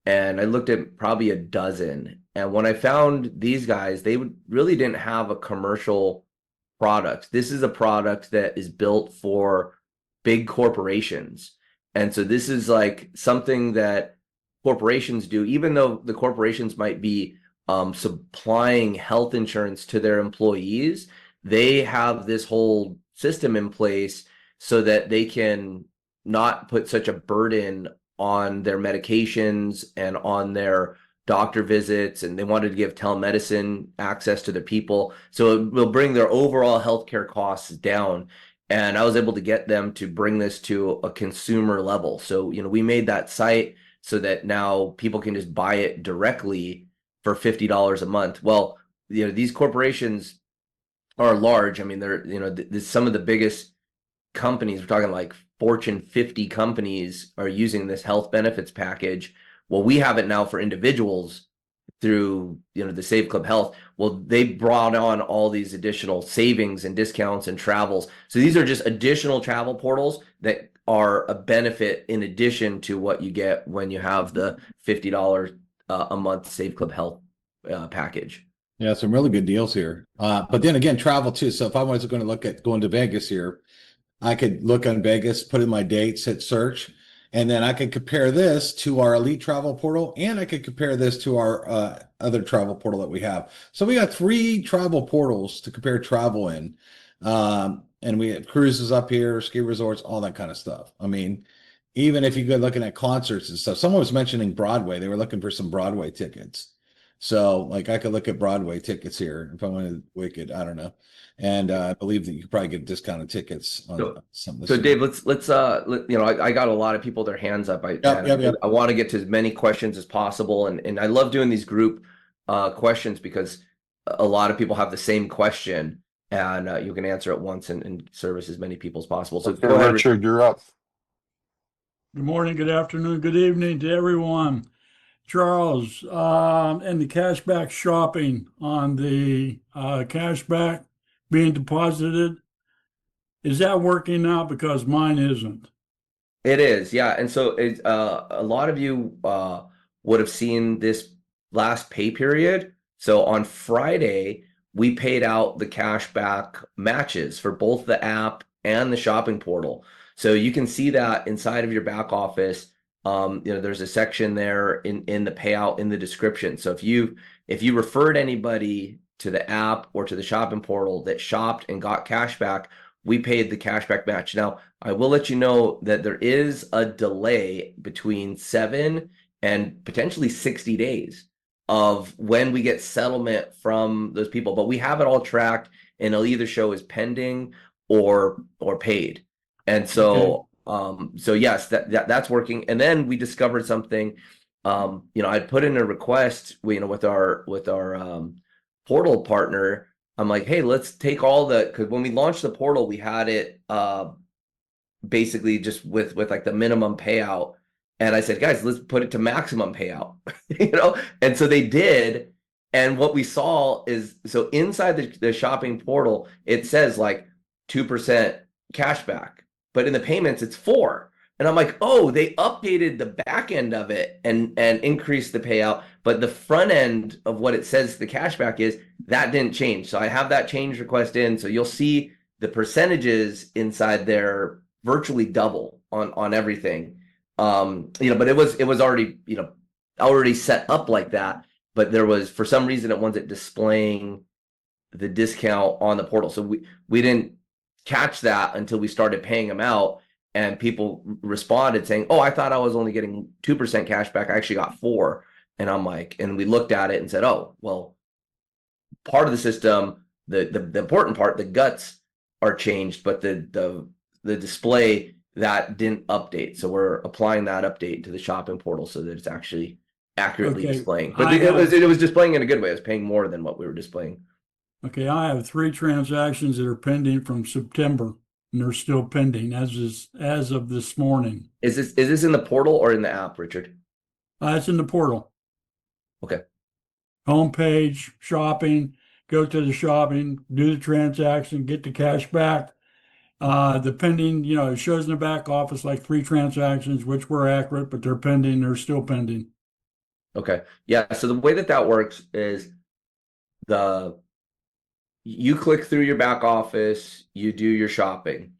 and I looked at probably a dozen. And when I found these guys, they really didn't have a commercial product. This is a product that is built for big corporations. And so this is like something that corporations do, even though the corporations might be supplying health insurance to their employees, they have this whole system in place so that they can not put such a burden on their medications and on their doctor visits, and they wanted to give telemedicine access to the people. So it will bring their overall healthcare costs down. And I was able to get them to bring this to a consumer level. So, we made that site so that now people can just buy it directly for $50 a month. Well, these corporations are large. I mean, they're, some of the biggest companies, we're talking like Fortune 50 companies are using this health benefits package. Well, we have it now for individuals through, the Save Club Health. Well, they brought on all these additional savings and discounts and travels. So these are just additional travel portals that are a benefit in addition to what you get when you have the $50 a month Save Club Health package. Yeah, some really good deals here. But then again, travel too. So if I was going to look at going to Vegas here, I could look on Vegas, put in my dates, hit search, and then I could compare this to our elite travel portal, and I could compare this to our other travel portal that we have. So we got 3 travel portals to compare travel in. And we have cruises up here, ski resorts, all that kind of stuff. I mean, even if you go looking at concerts and stuff, someone was mentioning Broadway. They were looking for some Broadway tickets. So like I could look at Broadway tickets here if I wanted Wicked, I don't know. And I believe that you could probably get discounted tickets on some of this. So Dave, let's I got a lot of people their hands up. I want to get to as many questions as possible, and I love doing these group questions because a lot of people have the same question, and you can answer it once and service as many people as possible. So go ahead, Richard, you're up. Good morning, good afternoon, good evening to everyone. Charles, and the cashback shopping on the cashback being deposited, is that working now? Because mine isn't. It is, yeah. And so a lot of you would have seen this last pay period. So on Friday, we paid out the cashback matches for both the app and the shopping portal. So you can see that inside of your back office. there's a section there in the payout in the description. So if you referred anybody to the app or to the shopping portal that shopped and got cash back, we paid the cashback match. Now, I will let you know that there is a delay between 7 and potentially 60 days of when we get settlement from those people, but we have it all tracked, and it'll either show as pending or paid. And so so yes, that's working. And then we discovered something. I'd put in a request, with our portal partner. I'm like, hey, let's take all because when we launched the portal, we had it basically just with like the minimum payout. And I said, guys, let's put it to maximum payout, and so they did. And what we saw is, so inside the shopping portal, it says like 2% cash back, but in the payments, it's 4. And I'm like, oh, they updated the back end of it and increased the payout, but the front end of what it says the cashback is, that didn't change. So I have that change request in. So you'll see the percentages inside there virtually double on everything. But it was already set up like that. But there was, for some reason, it wasn't displaying the discount on the portal. So we didn't catch that until we started paying them out. And people responded saying, oh, I thought I was only getting 2% cash back. I actually got 4. And I'm like, and we looked at it and said, oh, well, part of the system, the important part, the guts are changed, but the display, that didn't update. So we're applying that update to the shopping portal so that it's actually accurately displaying. But it was displaying in a good way. It was paying more than what we were displaying. Okay, I have 3 transactions that are pending from September, and they're still pending as of this morning. Is this in the portal or in the app, Richard? It's in the portal. Okay. Homepage, shopping, go to the shopping, do the transaction, get the cash back. The pending, it shows in the back office like 3 transactions, which were accurate, but they're pending. They're still pending. Okay. Yeah. So the way that works is you click through your back office, you do your shopping.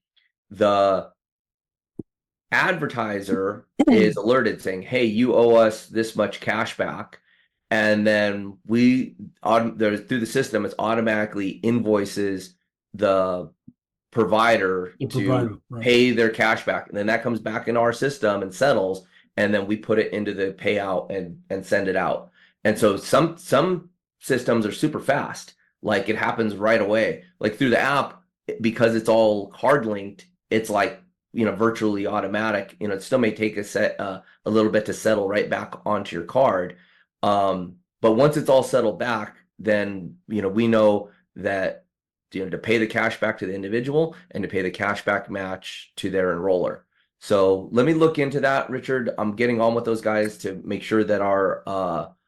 The advertiser is alerted saying, hey, you owe us this much cash back. And then through the system, it's automatically invoices the provider to pay their cash back. And then that comes back in our system and settles. And then we put it into the payout and send it out. And so some systems are super fast. Like it happens right away. Like through the app, because it's all hard linked, it's like, virtually automatic. It still may take a little bit to settle right back onto your card. But once it's all settled back, then, we know that, to pay the cash back to the individual and to pay the cashback match to their enroller. So let me look into that, Richard. I'm getting on with those guys to make sure that our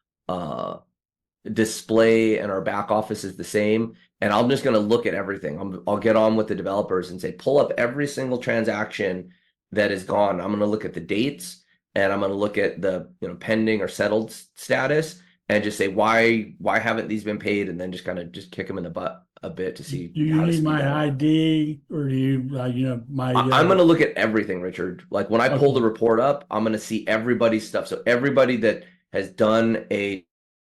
display and our back office is the same. And I'm just going to look at everything. I'll get on with the developers and say, pull up every single transaction that is gone. I'm going to look at the dates, and I'm going to look at the pending or settled status, and just say, why haven't these been paid? And then just kick them in the butt a bit to see. Do you need my ID, or do you, my? I'm going to look at everything, Richard. Like when I pull the report up, I'm going to see everybody's stuff. So everybody that has done a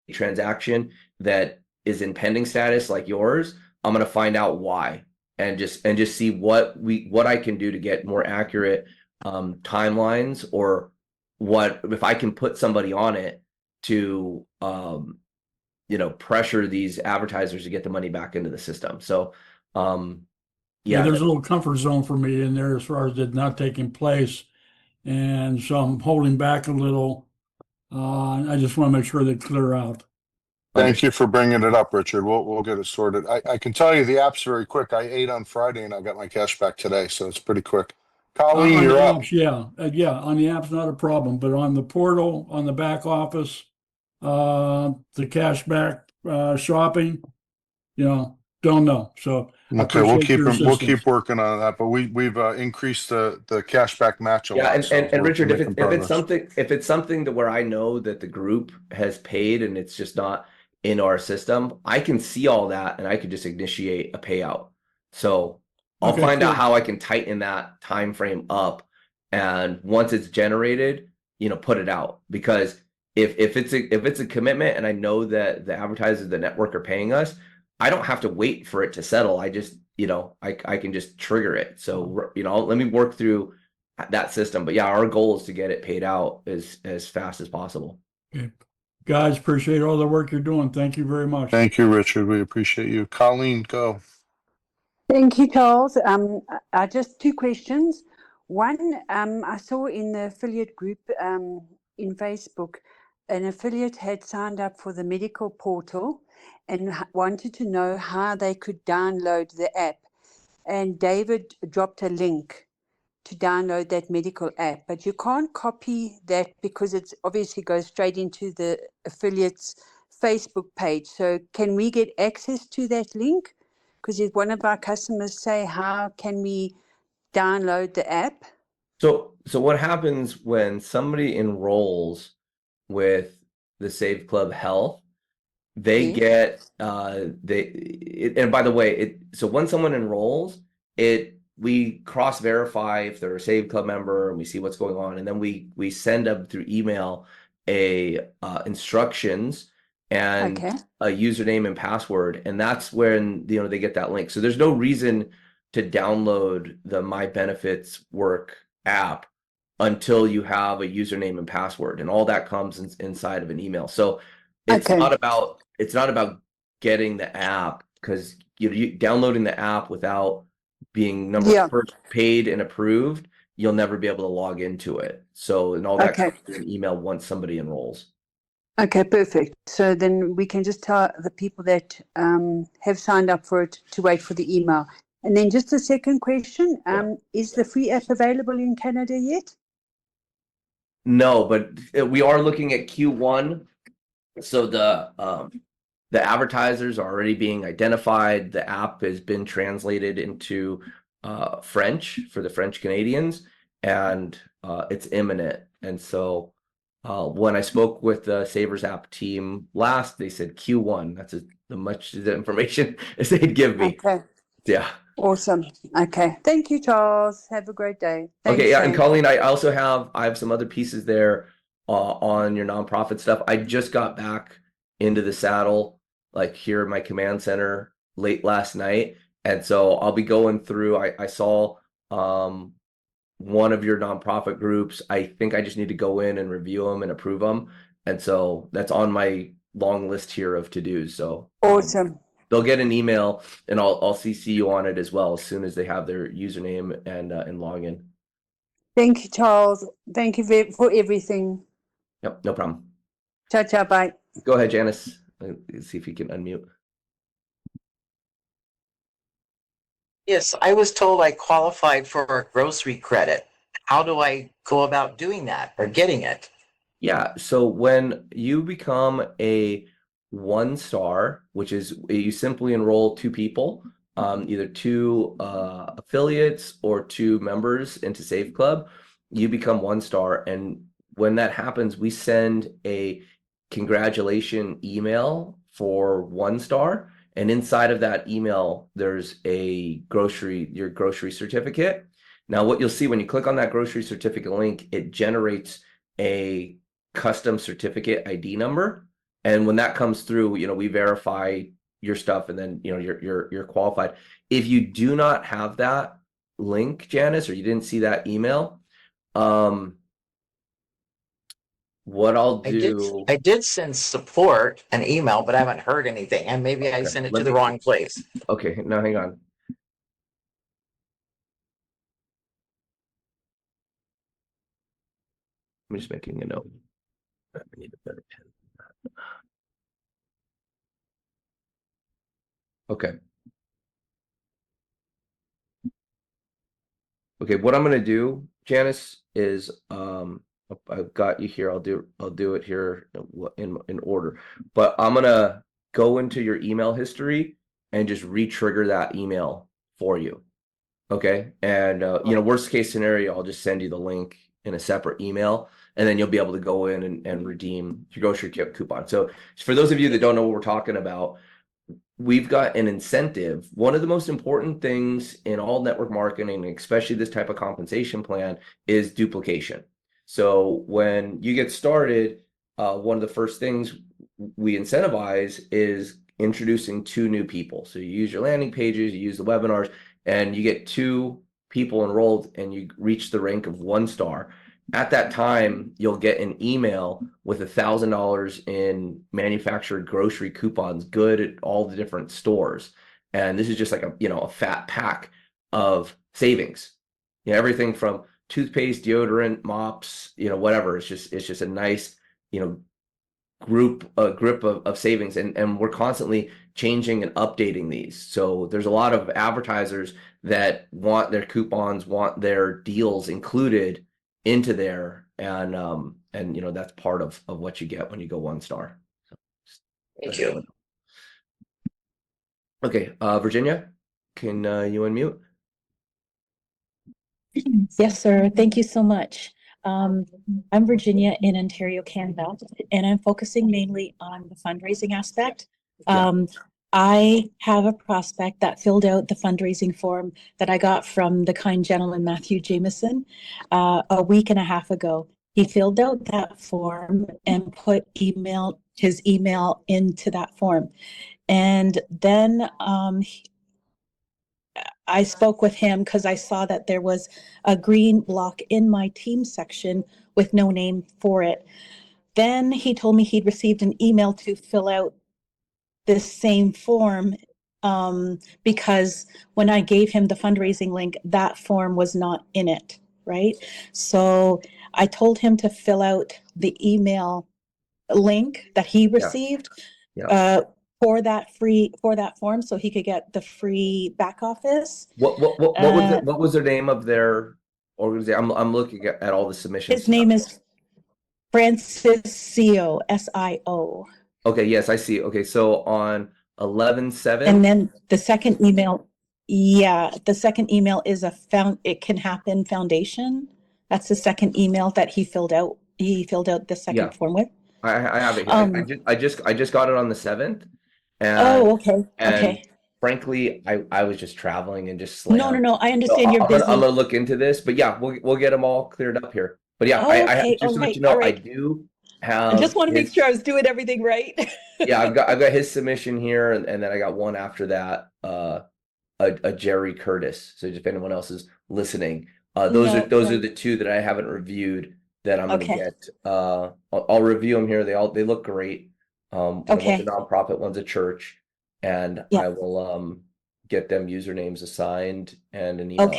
transaction that is in pending status like yours, I'm going to find out why, and just see what I can do to get more accurate timelines, or what if I can put somebody on it to pressure these advertisers to get the money back into the system. So yeah, there's a little comfort zone for me in there as far as it not taking place, and so I'm holding back a little. I just want to make sure they clear out. Thank you for bringing it up, Richard. We'll get it sorted. I can tell you the app's very quick. I ate on Friday and I got my cash back today, so it's pretty quick. Colleen, you're up. Apps, yeah, on the app's not a problem, but on the portal, on the back office, the cashback shopping, don't know. So okay, we'll keep working on that. But we've increased the cashback match a lot. And Richard, if it's something to where I know that the group has paid and it's just not in our system, I can see all that and I can just initiate a payout. So I'll find out how I can tighten that time frame up. And once it's generated, put it out, because if it's a commitment and I know that the advertisers, the network are paying us, I don't have to wait for it to settle. I just, I can just trigger it. So, let me work through that system. But yeah, our goal is to get it paid out as fast as possible. Okay. Guys, appreciate all the work you're doing. Thank you very much. Thank you, Richard. We appreciate you. Colleen, go. Thank you, Charles. I just two questions. One, I saw in the affiliate group in Facebook, an affiliate had signed up for the medical portal and wanted to know how they could download the app. And David dropped a link to download that medical app, but you can't copy that because it's obviously goes straight into the affiliate's Facebook page. So can we get access to that link? Because if one of our customers say, how can we download the app? So what happens when somebody enrolls with the Save Club Health? They Yes. get and by the way, so when someone enrolls, we cross verify if they're a Save Club member and we see what's going on, and then we send them through email instructions and Okay. a username and password, and that's when they get that link. So there's no reason to download the My Benefits Work app until you have a username and password, and all that comes inside of an email. So it's Okay. not about getting the app, because you downloading the app without being first paid and approved, you'll never be able to log into it. So, and all that comes through an email once somebody enrolls. Okay, perfect. So then we can just tell the people that have signed up for it to wait for the email. And then just a second question, is the free app available in Canada yet? No, but we are looking at Q1. So the advertisers are already being identified. The app has been translated into French for the French Canadians, and it's imminent. And so when I spoke with the Savers app team last, they said Q1. That's the much the information as they'd give me. Okay. Yeah. Awesome. Okay. Thank you, Charles. Have a great day. Thanks, Okay. Yeah. And Shane. Colleen, I have some other pieces there on your nonprofit stuff. I just got back into the saddle, like here in my command center late last night. And so I'll be going through, I saw one of your nonprofit groups. I think I just need to go in and review them and approve them. And so that's on my long list here of to-dos. So Awesome. they'll get an email, and I'll CC you on it as well as soon as they have their username and login. Thank you, Charles. Thank you for everything. Yep, no problem. Ciao, ciao, bye. Go ahead, Janice. Let's see if you can unmute. Yes, I was told I qualified for a grocery credit. How do I go about doing that or getting it? Yeah, so when you become a 1-star, which is you simply enroll 2 people, either 2 affiliates or 2 members into Save Club, you become 1-star. And when that happens, we send a congratulation email for 1-star. And inside of that email, there's your grocery certificate. Now, what you'll see when you click on that grocery certificate link, it generates a custom certificate ID number. And when that comes through, we verify your stuff, and then, you're qualified. If you do not have that link, Janice, or you didn't see that email, what I'll do. I did send support an email, but I haven't heard anything. And maybe I sent it to the wrong place. Okay, now hang on. I'm just making a note. I need a better pen. Okay. Okay, what I'm gonna do, Janice, is I've got you here. I'll do it here in order. But I'm gonna go into your email history and just re-trigger that email for you. Okay, and worst case scenario, I'll just send you the link in a separate email, and then you'll be able to go in and redeem your grocery coupon. So for those of you that don't know what we're talking about, we've got an incentive. One of the most important things in all network marketing, especially this type of compensation plan, is duplication. So when you get started, one of the first things we incentivize is introducing 2 new people. So you use your landing pages, you use the webinars, and you get 2 people enrolled and you reach the rank of 1 star. At that time, you'll get an email with $1,000 in manufactured grocery coupons, good at all the different stores. And this is just like a fat pack of savings. Everything from toothpaste, deodorant, mops, whatever. It's just a nice, grip of savings, and we're constantly changing and updating these. So there's a lot of advertisers that want their coupons, want their deals included into there, and that's part of what you get when you go 1 star. So, Thank you. Okay, Virginia, can you unmute? Yes, sir. Thank you so much. I'm Virginia in Ontario, Canada, and I'm focusing mainly on the fundraising aspect. I have a prospect that filled out the fundraising form that I got from the kind gentleman, Matthew Jameson, a week and a half ago. He filled out that form and put his email into that form. And then I spoke with him because I saw that there was a green block in my team section with no name for it. Then he told me he'd received an email to fill out this same form because when I gave him the fundraising link, that form was not in it, right? So I told him to fill out the email link that he received for that form so he could get the free back office. What was the name of their organization? I'm looking at all the submissions. His name is Francis Sio, S-I-O. Okay, yes, I see. Okay, so on 11/7. And then the second email, the second email is It Can Happen Foundation. That's the second email that he filled out. He filled out the second form with. I have it here. I just got it on the 7th. And, okay. Frankly, I was just traveling and just slammed. No. I understand you're busy. I'm gonna look into this, but yeah, we'll get them all cleared up here. But yeah, Okay, just to let you know, I do have. I just want to make sure I was doing everything right. Yeah, I've got his submission here, and then I got one after that, a Jerry Curtis. So if anyone else is listening, those are the 2 that I haven't reviewed that I'm gonna get. I'll review them here. They look great. One's a nonprofit, one's a church, and I will get them usernames assigned and an email.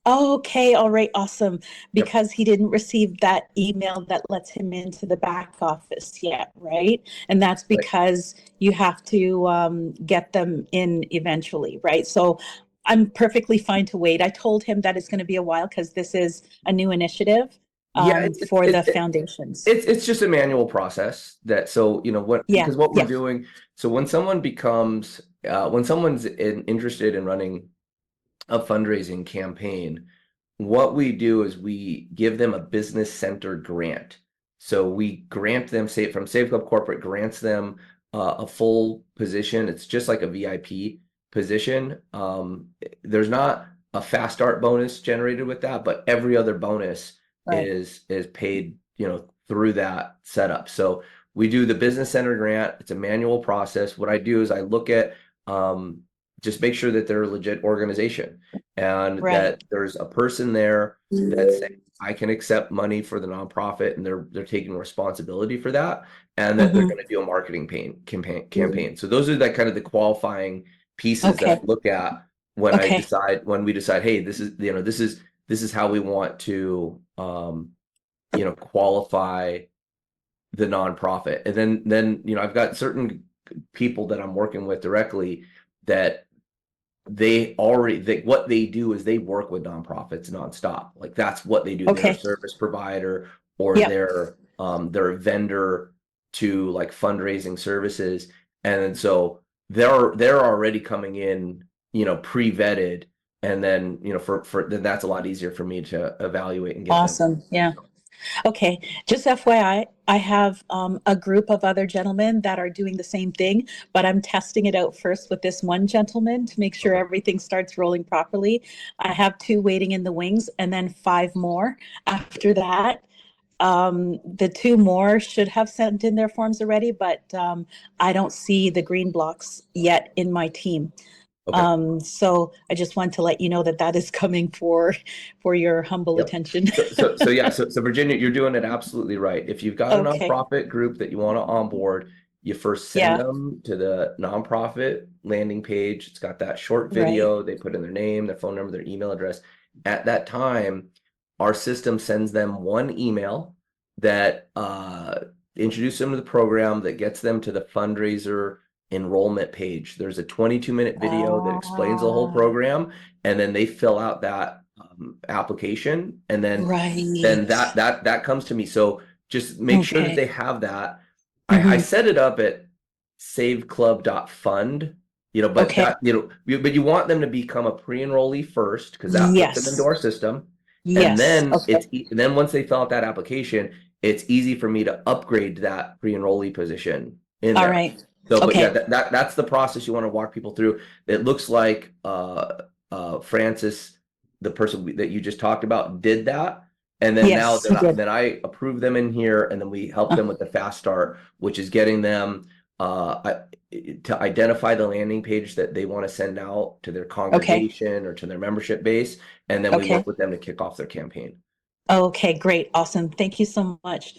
Okay, all right, awesome. Because he didn't receive that email that lets him into the back office yet, right? And that's because you have to get them in eventually, right? So I'm perfectly fine to wait. I told him that it's going to be a while because this is a new initiative for the foundations. It's just a manual process because what we're doing. So when someone becomes when someone's interested in running a fundraising campaign, what we do is we give them a business center grant. So we grant them, from Save Club Corporate grants them a full position. It's just like a VIP position. There's not a fast start bonus generated with that, but every other bonus is paid, through that setup. So we do the business center grant. It's a manual process. What I do is I look at just make sure that they're a legit organization and that there's a person there that's saying, I can accept money for the nonprofit, and they're taking responsibility for that, and that they're going to do a marketing campaign. So those are the qualifying pieces that I look at when we decide, hey, this is how we want to qualify the nonprofit. And then I've got certain people that I'm working with directly that what they do is they work with nonprofits nonstop. Like that's what they do. They're a service provider, or they're a vendor to like fundraising services. And so they're already coming in, pre-vetted, and then, then that's a lot easier for me to evaluate and get them. Yeah. Okay, just FYI, I have a group of other gentlemen that are doing the same thing, but I'm testing it out first with this one gentleman to make sure everything starts rolling properly. I have 2 waiting in the wings, and then 5 more after that. The two more should have sent in their forms already, but I don't see the green blocks yet in my team. Okay. So I just want to let you know that that is coming for your humble Yep. attention. So Virginia, you're doing it absolutely right. If you've got a Okay. nonprofit group that you want to onboard, you first send Yeah. them to the nonprofit landing page. It's got that short Right. video. They put in their name, their phone number, their email address. At that time, our system sends them one email that introduces them to the program, that gets them to the fundraiser enrollment page. There's a 22-minute video that explains the whole Ah, program, and then they fill out that application, and then right. that comes to me. So just make sure that Okay. they have that. I set it up at saveclub.fund, but Okay. that, but you want them to become a pre-enrollee first, because that puts them into Yes. our system. And Yes. then Okay. and then once they fill out that application, it's easy for me to upgrade that pre-enrollee position in All there. right. So, but yeah, Okay. that's the process you want to walk people through. It looks like Francis, the person that you just talked about, did that. And then now Yes, he did. then I approve them in here, and then we help them with the fast start, which is getting them to identify the landing page that they want to send out to their congregation or to their membership base. And then we Okay. work with them to kick off their campaign. Okay, great. Awesome. Thank you so much.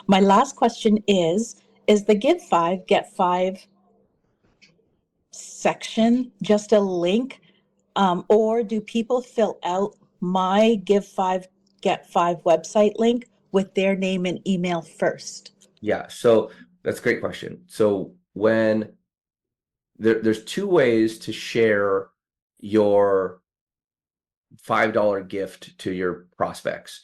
My last question is the Give 5, Get 5 section just a link? Or do people fill out my Give 5, Get 5 website link with their name and email first? Yeah, so that's a great question. So when there's two ways to share your $5 gift to your prospects.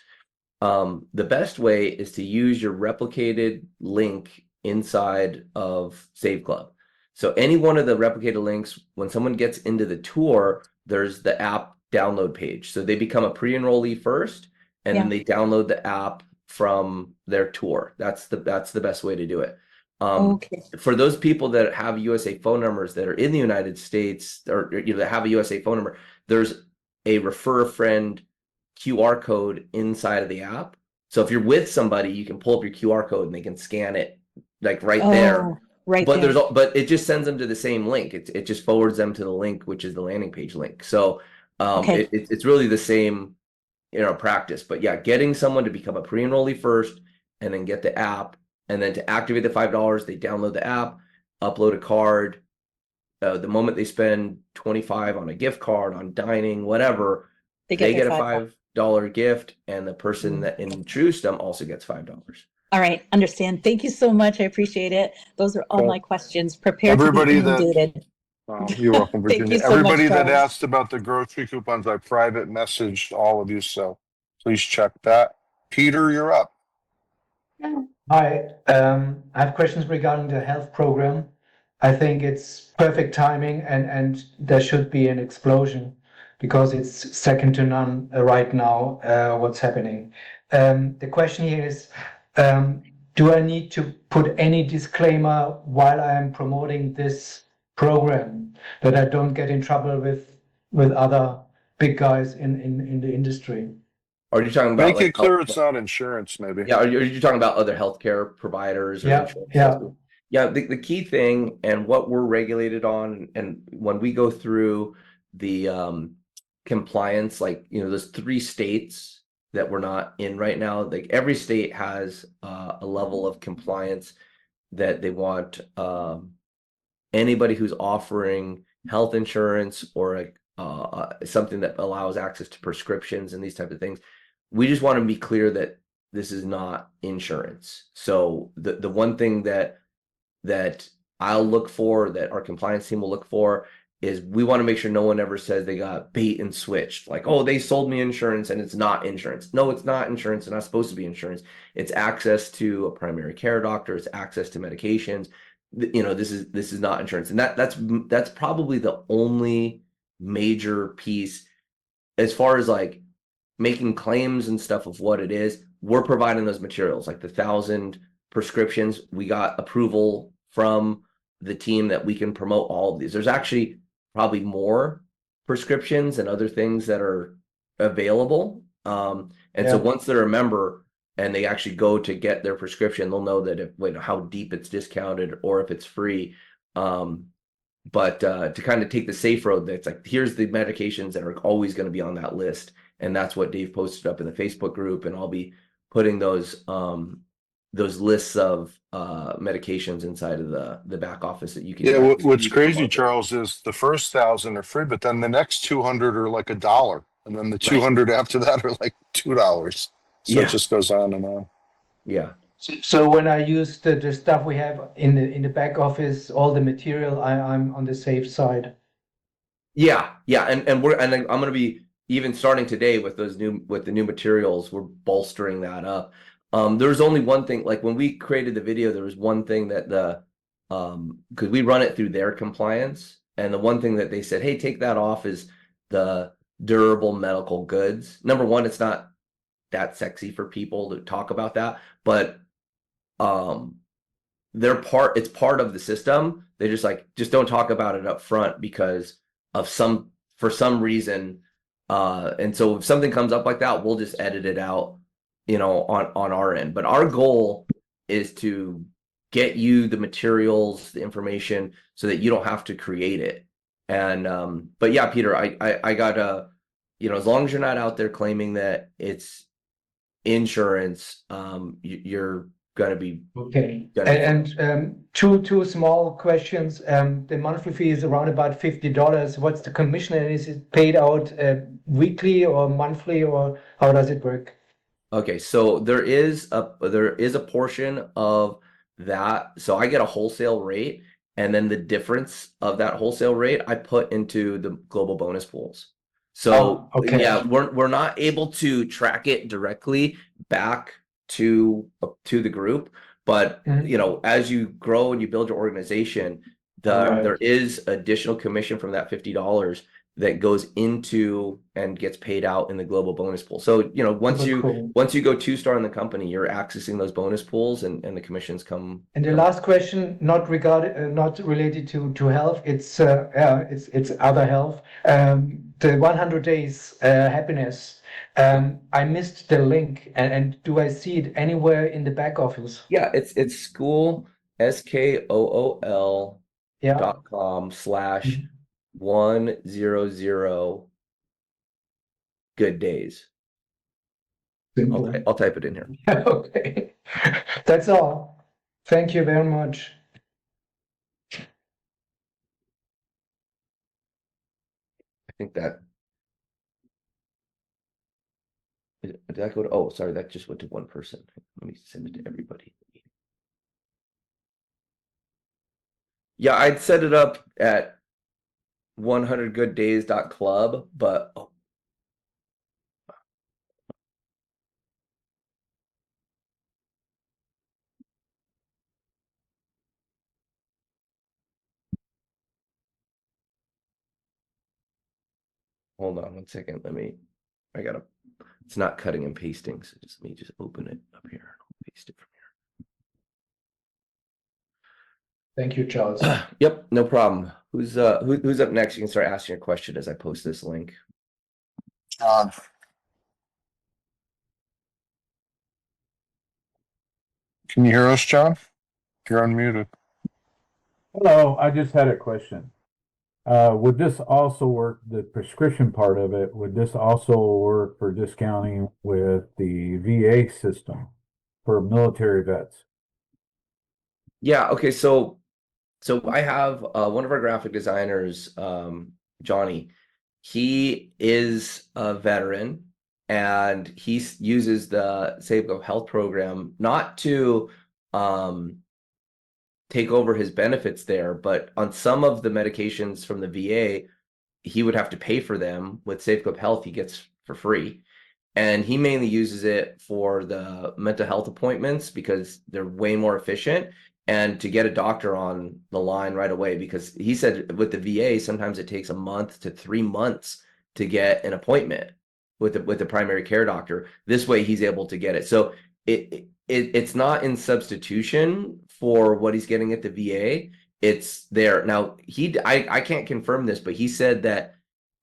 The best way is to use your replicated link inside of Save Club. So any one of the replicated links, when someone gets into the tour, there's the app download page. So they become a pre-enrollee first, and then they download the app from their tour. That's the best way to do it. Okay. For those people that have USA phone numbers that are in the United States, or that have a USA phone number, there's a refer a friend QR code inside of the app. So if you're with somebody, you can pull up your QR code and they can scan it like right there. Right But there. but it just sends them to the same link. It just forwards them to the link, which is the landing page link. So Okay. it's really the same practice. But yeah, getting someone to become a pre-enrollee first, and then get the app, and then to activate the $5, they download the app, upload a card. The moment they spend $25 on a gift card, on dining, whatever, They they get get a their $5 gift, and the person that introduced them also gets $5. All right, understand. Thank you so much. I appreciate it. Those are all my questions. Prepared to be Everybody that inundated. you're welcome, Thank Virginia. you so much, Everybody that Charles. asked about the grocery coupons, I private messaged all of you, so please check that. Peter, you're up. Hi, I have questions regarding the health program. I think it's perfect timing, and there should be an explosion because it's second to none right now, what's happening. The question here is, do I need to put any disclaimer while I am promoting this program that I don't get in trouble with other big guys in the industry? Are you talking about Make like it clear it's not insurance, maybe. Yeah, are you talking about other healthcare providers or Yeah, insurance? yeah. Yeah, the key thing, and what we're regulated on, and when we go through the compliance, like those 3 states that we're not in right now, like every state has a level of compliance that they want anybody who's offering health insurance or something that allows access to prescriptions and these types of things. We just want to be clear that this is not insurance. So the one thing that I'll look for, that our compliance team will look for, is we want to make sure no one ever says they got bait and switched. Like, oh, they sold me insurance and it's not insurance. No, it's not insurance. It's not supposed to be insurance. It's access to a primary care doctor. It's access to medications. This is not insurance. And that's probably the only major piece as far as like making claims and stuff of what it is. We're providing those materials, like the 1,000 prescriptions. We got approval from the team that we can promote all of these. There's actually probably more prescriptions and other things that are available. So once they're a member, and they actually go to get their prescription, they'll know that how deep it's discounted or if it's free. But to kind of take the safe road, that's like, here's the medications that are always going to be on that list. And that's what Dave posted up in the Facebook group. And I'll be putting those lists of medications inside of the back office that you can. Yeah, what's use crazy, Charles, is the first 1,000 are free, but then the next 200 are like $1, and then the 200 after that are like $2. So it just goes on and on. Yeah. So when I use the stuff we have in the back office, all the material, I'm on the safe side. Yeah, and I'm going to be even starting today with the new materials. We're bolstering that up. There's only one thing, like when we created the video, there was one thing that because we run it through their compliance, and the one thing that they said, hey, take that off, is the durable medical goods. Number one, it's not that sexy for people to talk about that, but it's part of the system. They just don't talk about it up front because of for some reason. And so if something comes up like that, we'll just edit it out, on our end. But our goal is to get you the materials, the information, so that you don't have to create it. And but yeah, Peter, I gotta, as long as you're not out there claiming that it's insurance, you're gonna be okay. And two small questions. The monthly fee is around about $50. What's the commission, and is it paid out weekly or monthly, or how does it work? Okay, so there is a portion of that. So I get a wholesale rate, and then the difference of that wholesale rate I put into the global bonus pools. So okay. Yeah, we're not able to track it directly back to the group, but as you grow and you build your organization, there is additional commission from that $50 that goes into and gets paid out in the global bonus pool. So once you go 2-star in the company, you're accessing those bonus pools, and the commissions come. And the last question, not related to health, it's other health. The 100 days happiness. I missed the link, and do I see it anywhere in the back office? Yeah, it's school SKOOL.com/100 good days. I'll type it in here. Okay, that's all. Thank you very much. I think that did that go to? Oh, sorry, that just went to one person. Let me send it to everybody. Yeah, I'd set it up at 100gooddays.club, but hold on one second. It's not cutting and pasting, so let me just open it up here. I'll paste it from here. Thank you, Charles. Yep, no problem. Who's up next? You can start asking your question as I post this link. John. Can you hear us, John? You're unmuted. Hello, I just had a question. Would this also work, the prescription part of it, would this also work for discounting with the VA system for military vets? Yeah, okay, so I have one of our graphic designers, Johnny. He is a veteran, and he uses the SafeGo Health program not to take over his benefits there, but on some of the medications from the VA, he would have to pay for them. With SafeGo Health, he gets for free. And he mainly uses it for the mental health appointments because they're way more efficient, and to get a doctor on the line right away, because he said with the VA, sometimes it takes a month to 3 months to get an appointment with the primary care doctor. This way he's able to get it. So it's not in substitution for what he's getting at the VA. It's there. Now, I can't confirm this, but he said that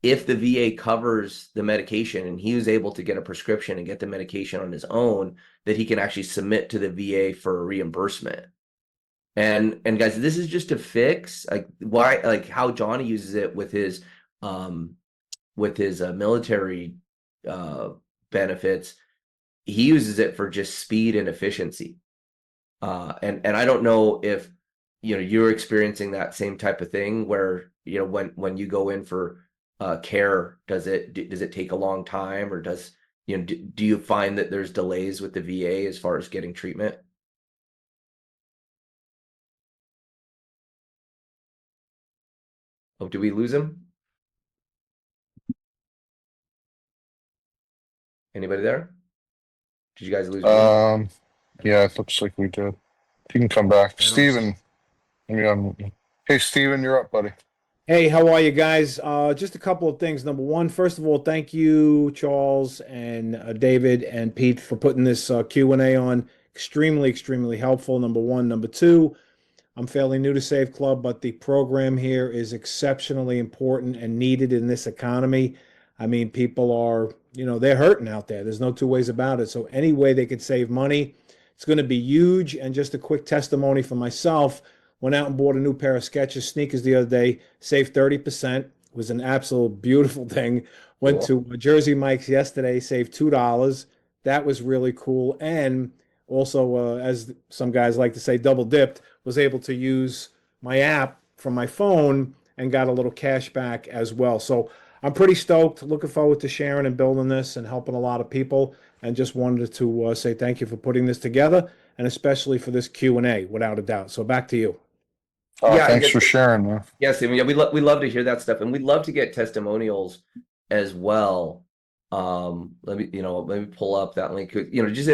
if the VA covers the medication and he was able to get a prescription and get the medication on his own, that he can actually submit to the VA for reimbursement. And guys, this is just to fix like how Johnny uses it with his military benefits. He uses it for just speed and efficiency. And I don't know if you're experiencing that same type of thing where when you go in for care, does it take a long time, or do you find that there's delays with the VA as far as getting treatment? Oh, did we lose him? Anybody there? Did you guys lose me? Yeah, it looks like we did. You can come back. Steven. Hey, Steven, you're up, buddy. Hey, how are you guys? Just a couple of things. Number one, first of all, thank you, Charles and David and Pete, for putting this Q&A on. Extremely, extremely helpful. Number one. Number two, I'm fairly new to Save Club, but the program here is exceptionally important and needed in this economy. I mean, people are, they're hurting out there. There's no two ways about it. So any way they could save money, it's going to be huge. And just a quick testimony for myself. Went out and bought a new pair of Skechers sneakers the other day, saved 30%. It was an absolute beautiful thing. Went to Jersey Mike's yesterday, saved $2. That was really cool. And also, as some guys like to say, double dipped, was able to use my app from my phone and got a little cash back as well. So I'm pretty stoked, looking forward to sharing and building this and helping a lot of people. And just wanted to say thank you for putting this together, and especially for this Q&A, without a doubt. So back to you. Yeah, thanks for sharing, man. Yes, we love to hear that stuff, and we'd love to get testimonials as well. Let me pull up that link. Just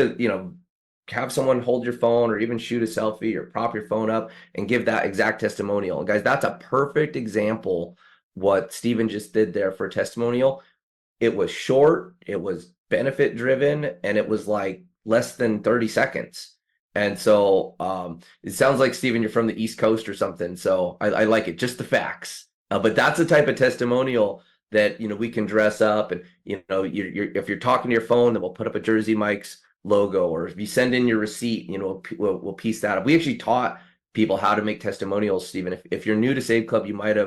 have someone hold your phone, or even shoot a selfie, or prop your phone up and give that exact testimonial. And guys, that's a perfect example what Steven just did there for a testimonial. It was short, it was benefit driven, and it was like less than 30 seconds. And so it sounds like, Steven, you're from the East Coast or something. So I like it, just the facts. But that's the type of testimonial that we can dress up, and if you're talking to your phone, then we'll put up a Jersey Mike's logo, or if you send in your receipt, we'll piece that up. We actually taught people how to make testimonials, Steven. If you're new to Save Club, you might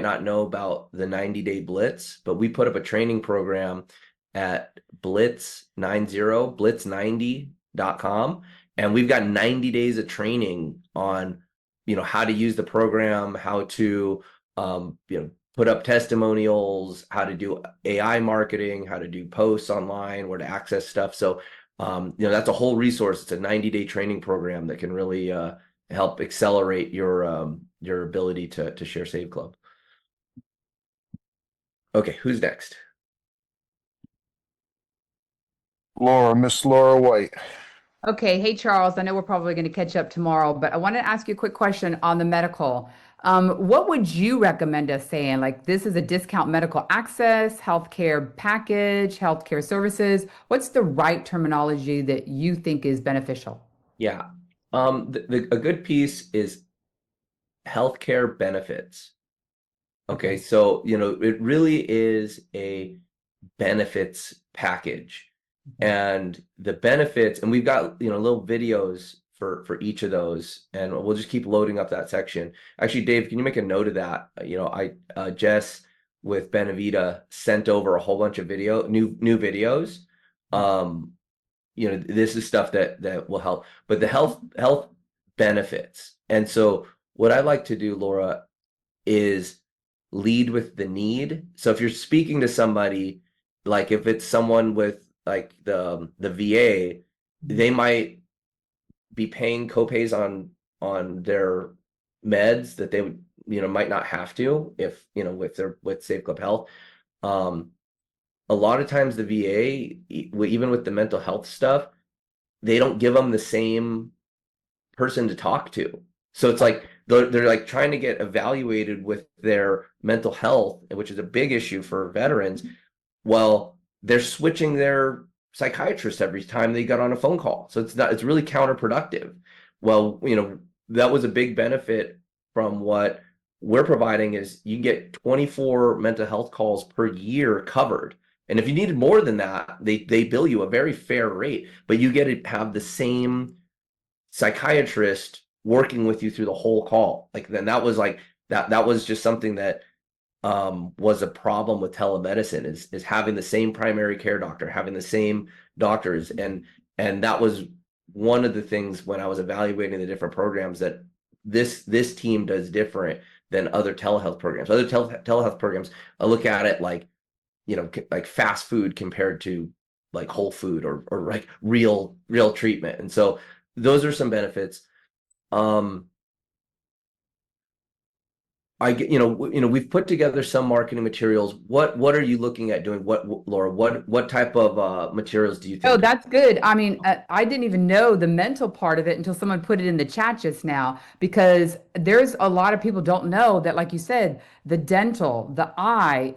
not know about the 90-day blitz, but we put up a training program at blitz90.com, and we've got 90 days of training on how to use the program, how to put up testimonials, how to do AI marketing, how to do posts online, where to access stuff. So that's a whole resource. It's a 90-day training program that can really help accelerate your ability to share Save Club. Okay, who's next? Miss Laura White. Okay. Hey, Charles, I know we're probably going to catch up tomorrow, but I wanted to ask you a quick question on the medical. What would you recommend us saying? Like, this is a discount medical access, healthcare package, healthcare services. What's the right terminology that you think is beneficial? Yeah. A good piece is healthcare benefits. Okay. So, it really is a benefits package. And the benefits, and we've got little videos for each of those, and we'll just keep loading up that section. Actually, Dave, can you make a note of that? Jess with Benavita sent over a whole bunch of new videos. This is stuff that will help, but the health benefits. And so what I like to do, Laura, is lead with the need. So if you're speaking to somebody, like if it's someone with like the VA, they might be paying copays on their meds that they would might not have to if they're with Save Club Health. A lot of times the VA, even with the mental health stuff, they don't give them the same person to talk to. So it's like they're like trying to get evaluated with their mental health, which is a big issue for veterans. Well, they're switching their psychiatrist every time they got on a phone call. So it's really counterproductive. Well, that was a big benefit from what we're providing is you get 24 mental health calls per year covered. And if you needed more than that, they bill you a very fair rate, but you get to have the same psychiatrist working with you through the whole call. Like then that was like that was just something that was a problem with telemedicine is having the same primary care doctor, having the same doctors, and that was one of the things when I was evaluating the different programs that this team does different than other telehealth programs. Other telehealth programs, I look at it like, like fast food compared to like whole food or like real treatment. And so those are some benefits. We've put together some marketing materials. What are you looking at doing? Laura, what type of materials do you think? Oh, that's good. I mean, I didn't even know the mental part of it until someone put it in the chat just now, because there's a lot of people don't know that, like you said, the dental, the eye,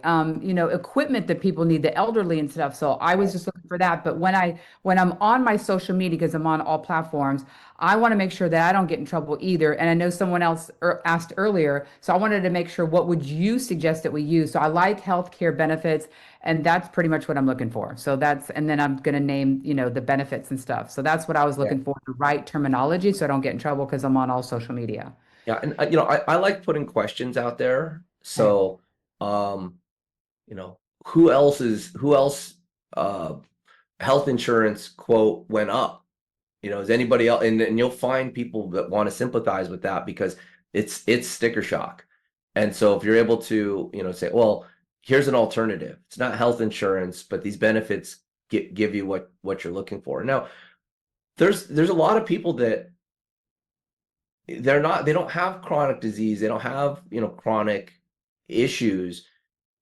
equipment that people need, the elderly and stuff. So I was just looking for that. But when I'm on my social media, because I'm on all platforms, I want to make sure that I don't get in trouble either. And I know someone else asked earlier, so I wanted to make sure, what would you suggest that we use? So I like healthcare benefits, and that's pretty much what I'm looking for. So and then I'm going to name, the benefits and stuff. So that's what I was looking for, the right terminology, so I don't get in trouble because I'm on all social media. Yeah, and I like putting questions out there. So, who else health insurance quote went up? Is anybody else? And you'll find people that want to sympathize with that because it's sticker shock. And so if you're able to, say, well, here's an alternative. It's not health insurance, but these benefits give you what you're looking for. Now, there's a lot of people that they don't have chronic disease, they don't have, chronic issues,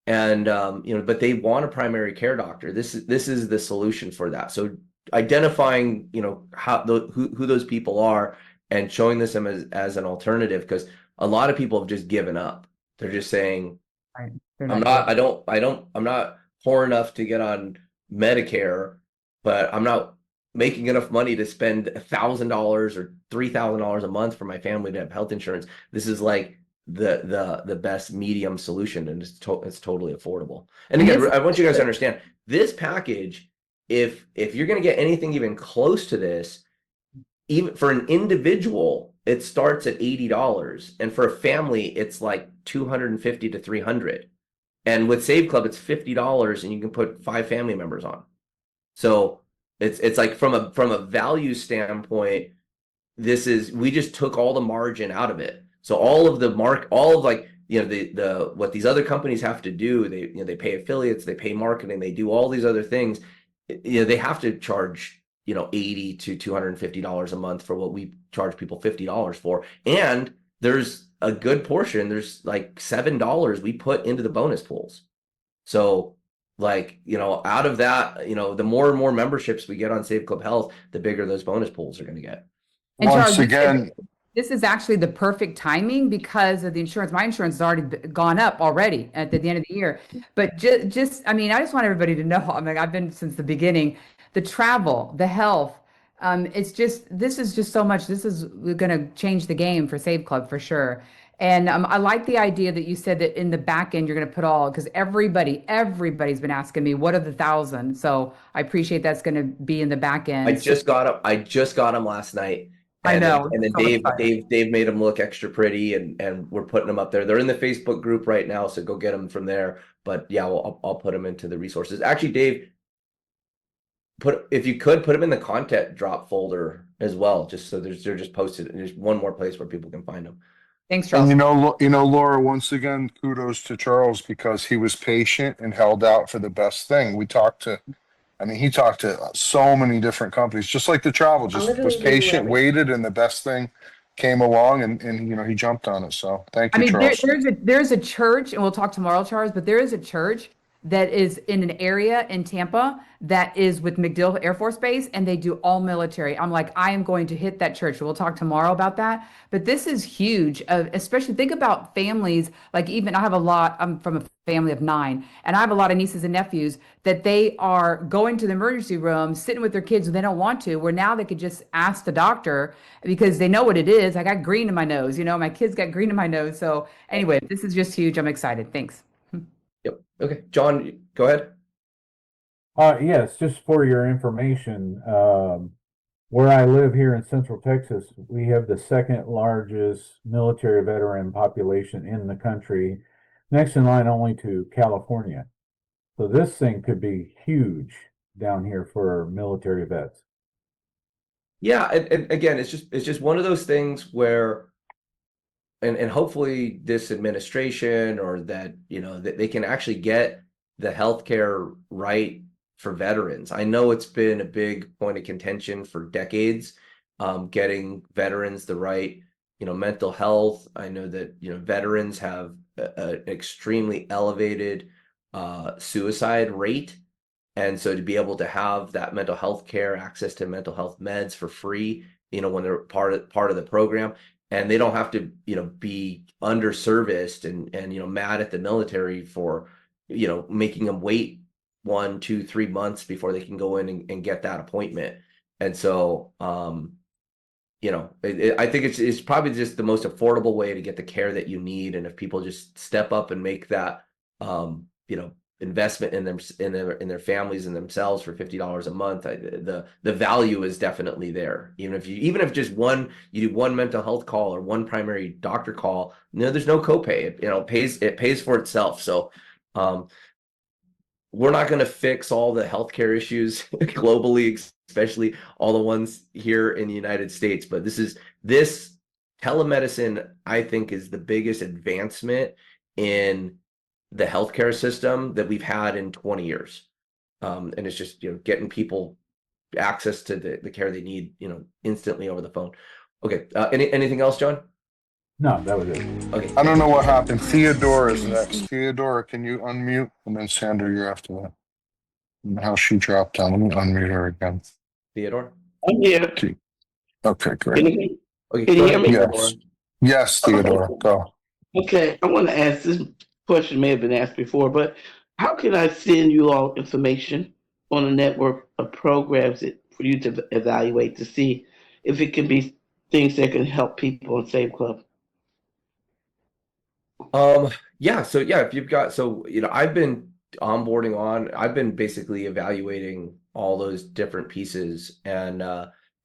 and but they want a primary care doctor. This is the solution for that. So identifying, who those people are and showing this them as an alternative, because a lot of people have just given up. They're just saying, Right. I'm not poor enough to get on Medicare, but I'm not making enough money to spend $1,000 or $3,000 a month for my family to have health insurance. This is like the best medium solution, and it's totally affordable. And again, I want you guys to understand this package. If you're going to get anything even close to this, even for an individual, it starts at $80, and for a family, it's like $250 to $300. And with Save Club, it's $50, and you can put 5 family members on. So it's like from a value standpoint, we just took all the margin out of it. So all of what these other companies have to do, they pay affiliates, they pay marketing, they do all these other things. They have to charge $80 to $250 a month for what we charge people $50 for. And there's a good portion, there's like $7 we put into the bonus pools. So out of that, the more and more memberships we get on Save Club Health, the bigger those bonus pools are going to get. And Charles, this is actually the perfect timing because of the insurance. My insurance has already gone up already at the end of the year. But I just want everybody to know, I've been since the beginning, the travel, the health, this is just so much. This is going to change the game for Save Club for sure. And I like the idea that you said that in the back end, you're going to put because everybody's been asking me, what are the 1,000? So I appreciate that's going to be in the back end. I just got them last night. I know. And then Dave made them look extra pretty, and we're putting them up there. They're in the Facebook group right now, so go get them from there. But yeah, I'll put them into the resources. Actually, Dave, if you could put them in the content drop folder as well, just so they're just posted. There's one more place where people can find them. Thanks, Charles. And Laura, once again, kudos to Charles because he was patient and held out for the best thing. He talked to so many different companies, just like the travel, just was patient, waited, and the best thing came along, and he jumped on it. So thank you, Charles. There's a church, and we'll talk tomorrow, Charles, but there is a church that is in an area in Tampa that is with MacDill Air Force Base, and they do all military. I'm like, I am going to hit that church. We'll talk tomorrow about that. But this is huge, especially think about families. Like even I'm from a family of 9, and I have a lot of nieces and nephews that they are going to the emergency room, sitting with their kids when they don't want to, where now they could just ask the doctor because they know what it is. I got green in my nose, my kids got green in my nose. So anyway, this is just huge. I'm excited. Thanks. Yep. Okay. John, go ahead. Yes, just for your information, where I live here in Central Texas, we have the second largest military veteran population in the country, next in line only to California. So this thing could be huge down here for military vets. Yeah, and again, it's just one of those things where, and hopefully this administration or that that they can actually get the healthcare right for veterans. I know it's been a big point of contention for decades, getting veterans the right mental health. I know that veterans have an extremely elevated suicide rate. And so to be able to have that mental health care, access to mental health meds for free, when they're part of the program, and they don't have to, be underserviced and mad at the military for, making them wait 1, 2, 3 months before they can go in and get that appointment. And so, I think it's probably just the most affordable way to get the care that you need. And if people just step up and make that, investment in them, in their families and themselves for $50 a month, the value is definitely there. Even if just you do one mental health call or one primary doctor call, there's no copay. It pays for itself. So, we're not going to fix all the healthcare issues globally, especially all the ones here in the United States. But this telemedicine, I think, is the biggest advancement in the healthcare system that we've had in 20 years. And it's just, getting people access to the care they need, instantly over the phone. Okay. Anything else, John? No, that was it. Okay. I don't know what happened. Theodora is next. Theodora, can you unmute? And then Sandra, you're after that. And how she dropped down. Let me unmute her again. Theodore? I'm here. Okay, great. Can you hear me? Yes. Yes, Theodora, go. Okay, I want to ask this question, may have been asked before, but how can I send you all information on a network of programs for you to evaluate to see if it can be things that can help people in Save Club? Yeah. So yeah, if you've got, I've been I've been basically evaluating all those different pieces. And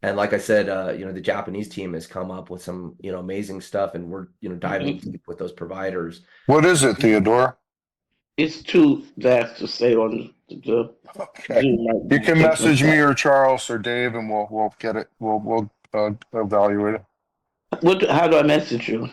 like I said, the Japanese team has come up with some, amazing stuff, and we're, diving deep with those providers. What is it, Theodora? It's too vast to say on the Okay. Zoom. You can message me or Charles or Dave, and we'll get it. We'll evaluate it. How do I message you?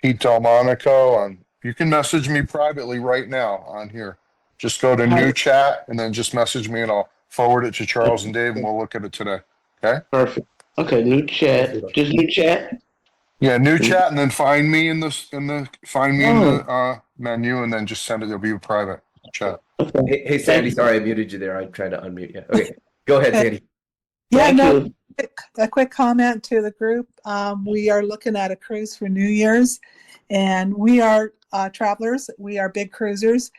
Pete Delmonico you can message me privately right now on here. Just go to new chat and then just message me, and I'll forward it to Charles and Dave, and we'll look at it today. Okay. Perfect. Okay, new chat. Just new chat. Yeah, new chat, and then find me in the menu, and then just send it. It'll be a private chat. Hey, Sandy, sorry I muted you there. I tried to unmute you. Okay, go ahead, Sandy. Yeah, a quick comment to the group. We are looking at a cruise for New Year's, and we are travelers. We are big cruisers.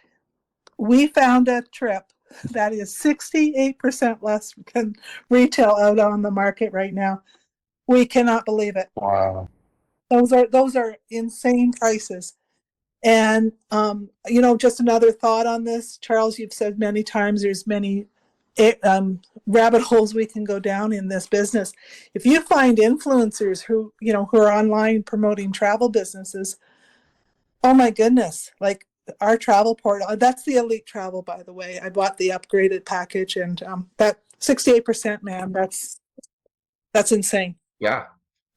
We found a trip that is 68% less than retail out on the market right now. We cannot believe it. Wow. Those are insane prices. And just another thought on this, Charles, you've said many times there's many rabbit holes we can go down in this business. If you find influencers who are online promoting travel businesses, oh my goodness, like our travel portal, that's the elite travel, by the way. I bought the upgraded package, and that 68%, man, that's insane. Yeah.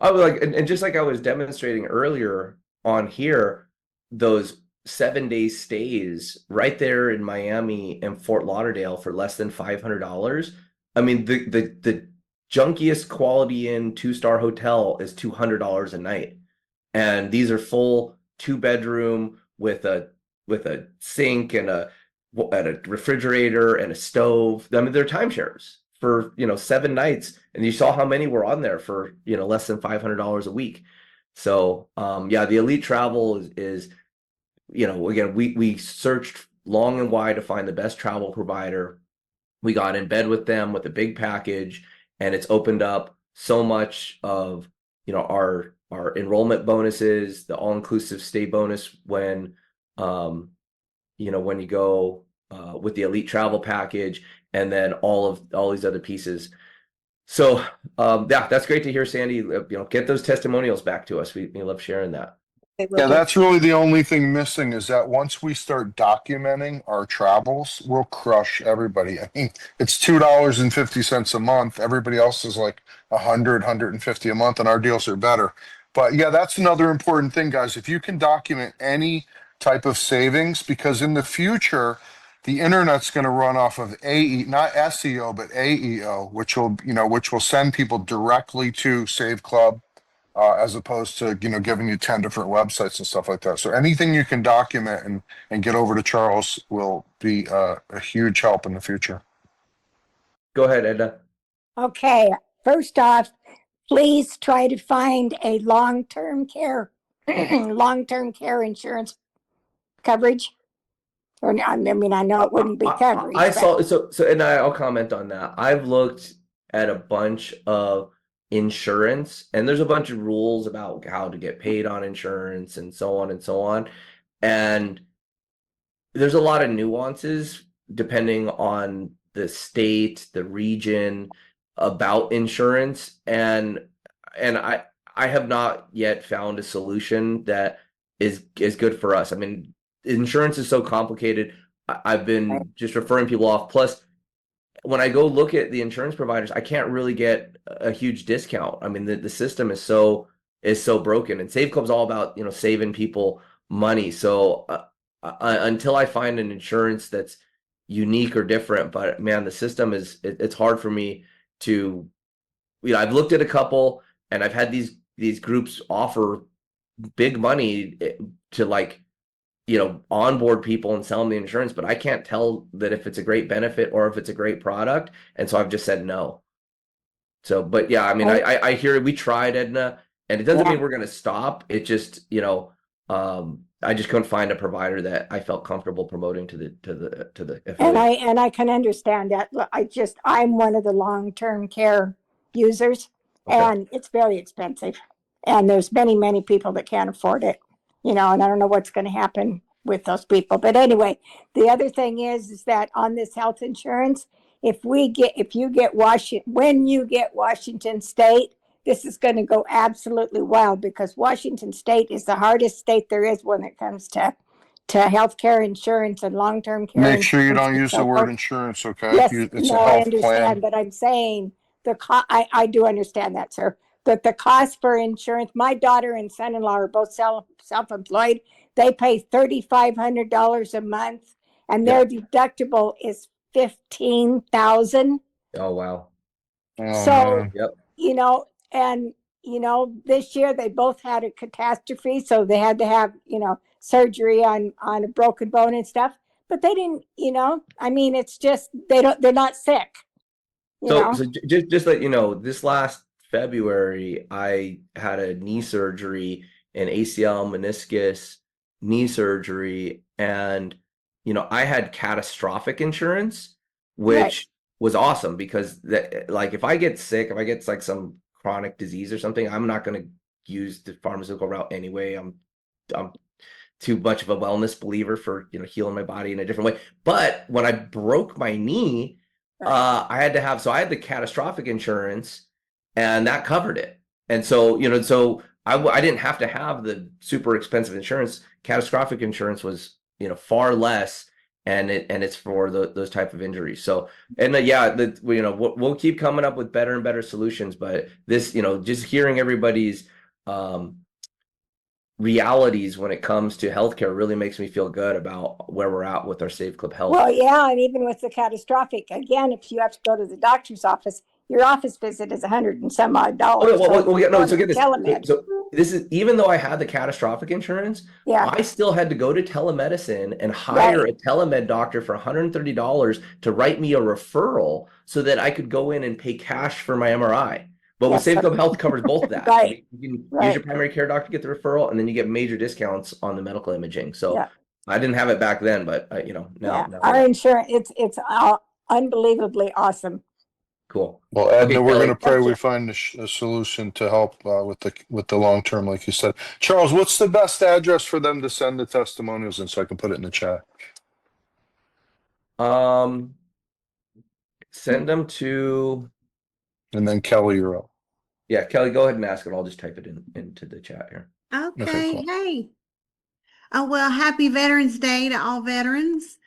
I was like, and just like I was demonstrating earlier on here, those 7-day stays right there in Miami and Fort Lauderdale for less than $500. I mean, the junkiest Quality Inn 2-star hotel is $200 a night. And these are full 2-bedroom with a a sink and a refrigerator and a stove. I mean, they're timeshares for 7 nights, and you saw how many were on there for less than $500 a week. So yeah, the Elite Travel is again, we searched long and wide to find the best travel provider. We got in bed with them with a big package, and it's opened up so much of our enrollment bonuses, the all-inclusive stay bonus when when you go with the Elite Travel package, and then all these other pieces. So yeah, that's great to hear, Sandy. Get those testimonials back to us. We love sharing that. Yeah, that's really the only thing missing, is that once we start documenting our travels, we'll crush everybody. I mean, it's $2.50 a month. Everybody else is like 150 a month, and our deals are better. But yeah, that's another important thing, guys. If you can document any type of savings, because in the future, the internet's going to run off of not SEO, but AEO, which will send people directly to Save Club, as opposed to giving you 10 different websites and stuff like that. So anything you can document and get over to Charles will be a huge help in the future. Go ahead, Edna. Okay, first off, please try to find a long-term care insurance coverage. Or I mean, I know it wouldn't be coverage. I saw so, and I'll comment on that. I've looked at a bunch of insurance, and there's a bunch of rules about how to get paid on insurance and so on and so on. And there's a lot of nuances depending on the state, the region about insurance. And I have not yet found a solution that is good for us. I mean, insurance is so complicated. I've been just referring people off. Plus, when I go look at the insurance providers, I can't really get a huge discount. I mean, the system is so broken, and Save Club's all about saving people money. So until I find an insurance that's unique or different, but man, the system it's hard for me to. I've looked at a couple, and I've had these groups offer big money to onboard people and sell them the insurance, but I can't tell that if it's a great benefit or if it's a great product. And so I've just said no. So, but yeah, I mean, I hear we tried, Edna, and it doesn't mean we're going to stop. It just, I just couldn't find a provider that I felt comfortable promoting to the affiliate. And I can understand that. Look, I'm one of the long-term care users, and it's very expensive. And there's many people that can't afford it. And I don't know what's going to happen with those people. But anyway, the other thing is that on this health insurance, when you get Washington State, this is going to go absolutely wild, because Washington State is the hardest state there is when it comes to healthcare insurance and long-term care. Make sure you don't use the word insurance, okay? Yes, It's no, a I health understand, plan. but I'm saying I do understand that, sir. But the cost for insurance, my daughter and son-in-law are both self-employed. They pay $3,500 a month, and their deductible is $15,000. Oh wow! So yep. This year they both had a catastrophe, so they had to have surgery on a broken bone and stuff. But they didn't. I mean, it's just they're not sick. So just let you know, this last February, I had a knee surgery, an ACL, meniscus, knee surgery, and I had catastrophic insurance, which was awesome, because if I get sick, if I get like some chronic disease or something, I'm not going to use the pharmaceutical route anyway. I'm too much of a wellness believer for healing my body in a different way. But when I broke my knee, I had the catastrophic insurance, and that covered it. And so, I didn't have to have the super expensive insurance. Catastrophic insurance was, far less, and it's for those type of injuries. So, and we'll keep coming up with better and better solutions. But this, just hearing everybody's realities when it comes to healthcare really makes me feel good about where we're at with our Save Club Health. Well, yeah, and even with the catastrophic, again, if you have to go to the doctor's office, your office visit is $100 and some odd. Oh, yeah, So yeah, no, so get this. telemed. So this is, even though I had the catastrophic insurance, Yeah. I still had to go to telemedicine and hire Right. a telemed doctor for $130 to write me a referral so that I could go in and pay cash for my MRI. But with Yes. Save Club Health covers both of that. Right. You can use Right. your primary care doctor to get the referral, and then you get major discounts on the medical imaging. So Yeah. I didn't have it back then, but you know, now, Yeah. Our insurance, it's unbelievably awesome. cool. Well, Edna, Okay, we're Kelly. going to pray we find a solution to help with the long term, like you said. Charles, what's the best address for them to send the testimonials in so I can put it in the chat? Send them to, and then Kelly, you're up. Yeah, Kelly, go ahead and ask it. I'll just type it into the chat here. Okay, cool. hey. Oh, well, happy Veterans Day to all veterans.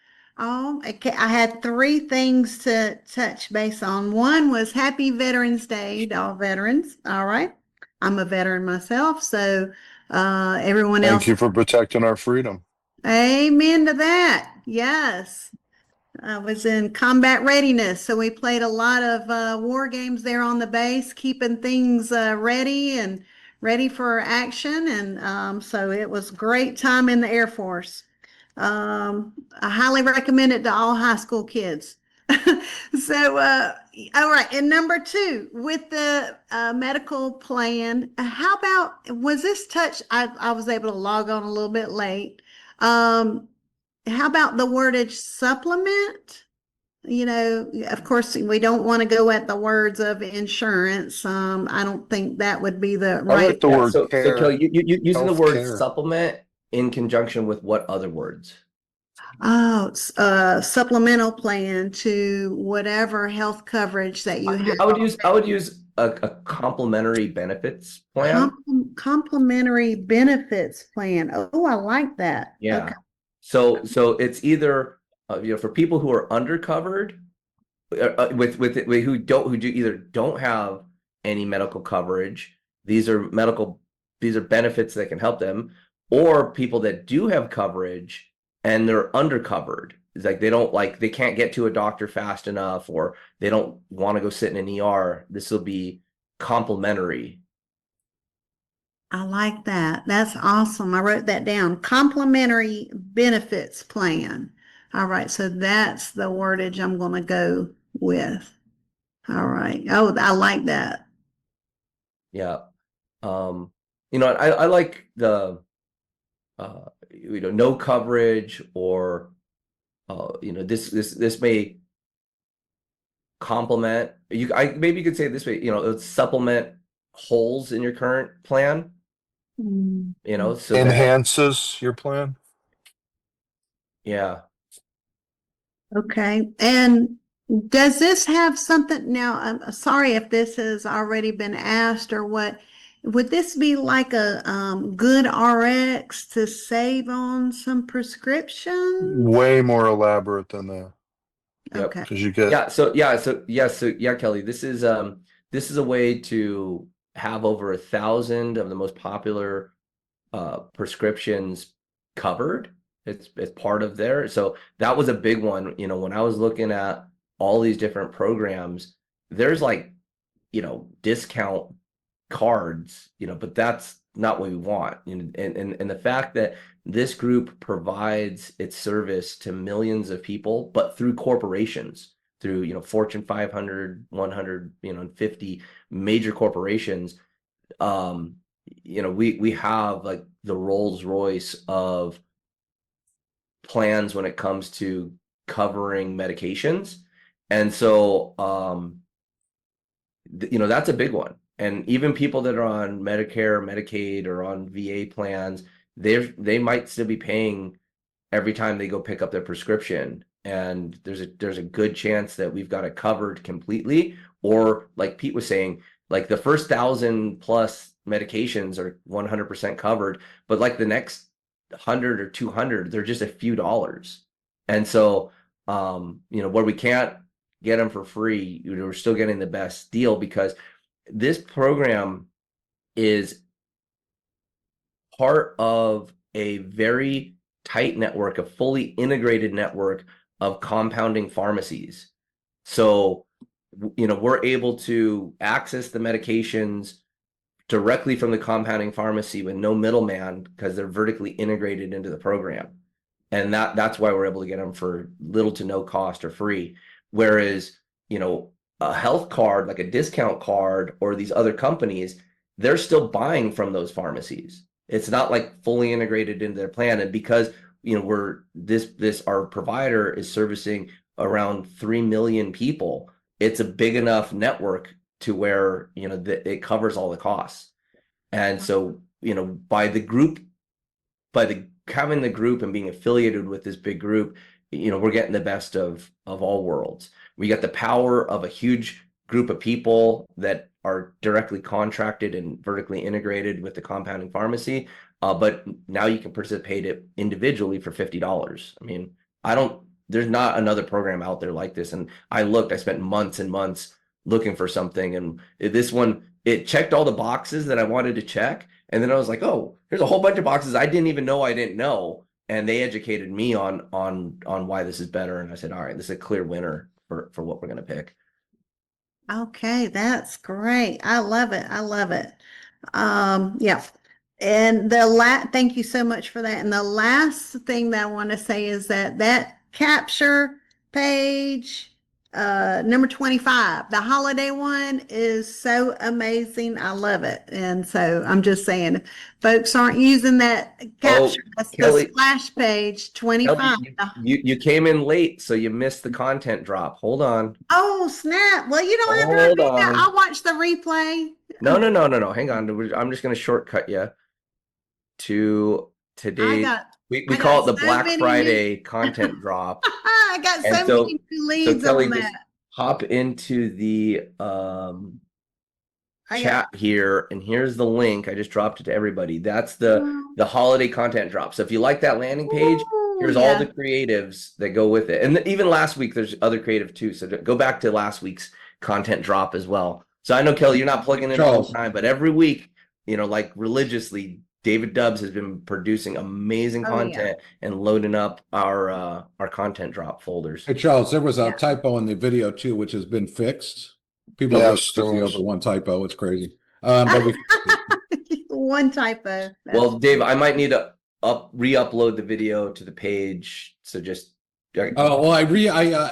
Oh, okay, I had 3 things to touch base on. One was happy Veterans Day to all veterans. All right. I'm a veteran myself, so everyone else. Thank you for protecting our freedom. Amen to that. Yes. I was in combat readiness, so we played a lot of war games there on the base, keeping things ready and ready for action. And so it was a great time in the Air Force. I highly recommend it to all high school kids. So, all right. And number 2, with the medical plan, how about, was this touch? I was able to log on a little bit late. How about the wordage supplement? You know, of course, we don't want to go at the words of insurance. I don't think that would be the I right. like the word So care. Kelly, you using the word Healthcare. supplement in conjunction with what other words? Oh, supplemental plan to whatever health coverage that you have. I would use a complementary benefits plan. Complementary benefits plan. Oh, I like that. Yeah. Okay. So it's either you know, for people who are undercovered who either don't have any medical coverage, these are benefits that can help them, or people that do have coverage and they're undercovered. It's like they can't get to a doctor fast enough, or they don't want to go sit in an ER. This will be complementary. I like that. That's awesome. I wrote that down. Complementary benefits plan. All right. So that's the wordage I'm going to go with. All right. Oh, I like that. Yeah. You know, I like the you know, no coverage, or you know, this may complement maybe you could say it this way, you know, it would supplement holes in your current plan. You know, so enhances your plan. Yeah. Okay. And does this have something now? I'm sorry if this has already been asked or what. Would this be like a good RX to save on some prescriptions? Way more elaborate than that. Yep. Okay. Because you get So Kelly, this is a way to have over 1,000 of the most popular prescriptions covered. It's part of there. So that was a big one. You know, when I was looking at all these different programs, there's like, you know, discount cards, you know, but that's not what we want. You know, and the fact that this group provides its service to millions of people, but through corporations, through, you know, Fortune 500, 100, you know, 50 major corporations. You know, we have like the Rolls Royce of plans when it comes to covering medications. And so, you know, that's a big one. And even people that are on Medicare, Medicaid, or on VA plans, they might still be paying every time they go pick up their prescription. And there's a good chance that we've got it covered completely. Or like Pete was saying, like the first 1,000 plus medications are 100% covered, but like the next 100 or 200, they're just a few dollars. And so, you know, where we can't get them for free, we're still getting the best deal, because this program is part of a very tight network, a fully integrated network of compounding pharmacies. So we're able to access the medications directly from the compounding pharmacy with no middleman because they're vertically integrated into the program. And that's why we're able to get them for little to no cost or free. Whereas, a health card, like a discount card or these other companies, they're still buying from those pharmacies. It's not like fully integrated into their plan. And because, our provider is servicing around 3 million people, it's a big enough network to where, it covers all the costs. And so, by having the group and being affiliated with this big group, we're getting the best of all worlds. We got the power of a huge group of people that are directly contracted and vertically integrated with the compounding pharmacy. But now you can participate it individually for $50. I mean, there's not another program out there like this. And I spent months and months looking for something. And this one, it checked all the boxes that I wanted to check. And then I was like, oh, there's a whole bunch of boxes I didn't even know I didn't know. And they educated me on why this is better. And I said, all right, this is a clear winner for what we're going to pick. Okay, that's great. I love it. I love it. Yeah. And thank you so much for that. And the last thing that I want to say is that capture page, number 25, the holiday one is so amazing. I love it. And so I'm just saying, if folks aren't using that capture, that's Kelly, the splash page 25. Kelly, you came in late, so you missed the content drop. Hold on. Oh, snap. Well, you don't have to repeat that. I'll watch the replay. No. Hang on. I'm just going to shortcut you to today. We call it the Black Friday content drop. I got so many new leads Kelly, on just that. hop into the chat here, and here's the link. I just dropped it to everybody. That's the holiday content drop. So if you like that landing page, here's all the creatives that go with it. And even last week, there's other creative too. So go back to last week's content drop as well. So I know, Kelly, you're not plugging in all the time, but every week, like religiously, David Dubbs has been producing amazing content and loading up our content drop folders. Hey, Charles, there was a typo in the video too, which has been fixed. People are crazy over one typo. It's crazy. But one typo. Well, Dave, I might need to re-upload the video to the page. So just. Oh, well, I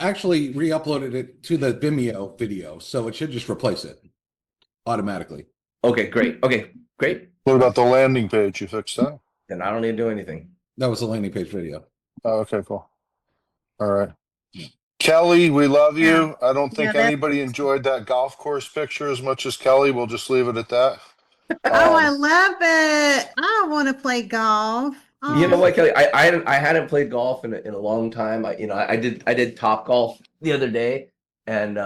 actually re-uploaded it to the Vimeo video, so it should just replace it automatically. Okay, great. What about the landing page? You fixed that? Then I don't need to do anything. That was the landing page video. Oh, okay, cool. All right. Kelly, we love you. I don't think anybody enjoyed that golf course picture as much as Kelly. We'll just leave it at that. I love it. I want to play golf. You know what, Kelly? I hadn't played golf in a long time. I did Top Golf the other day, and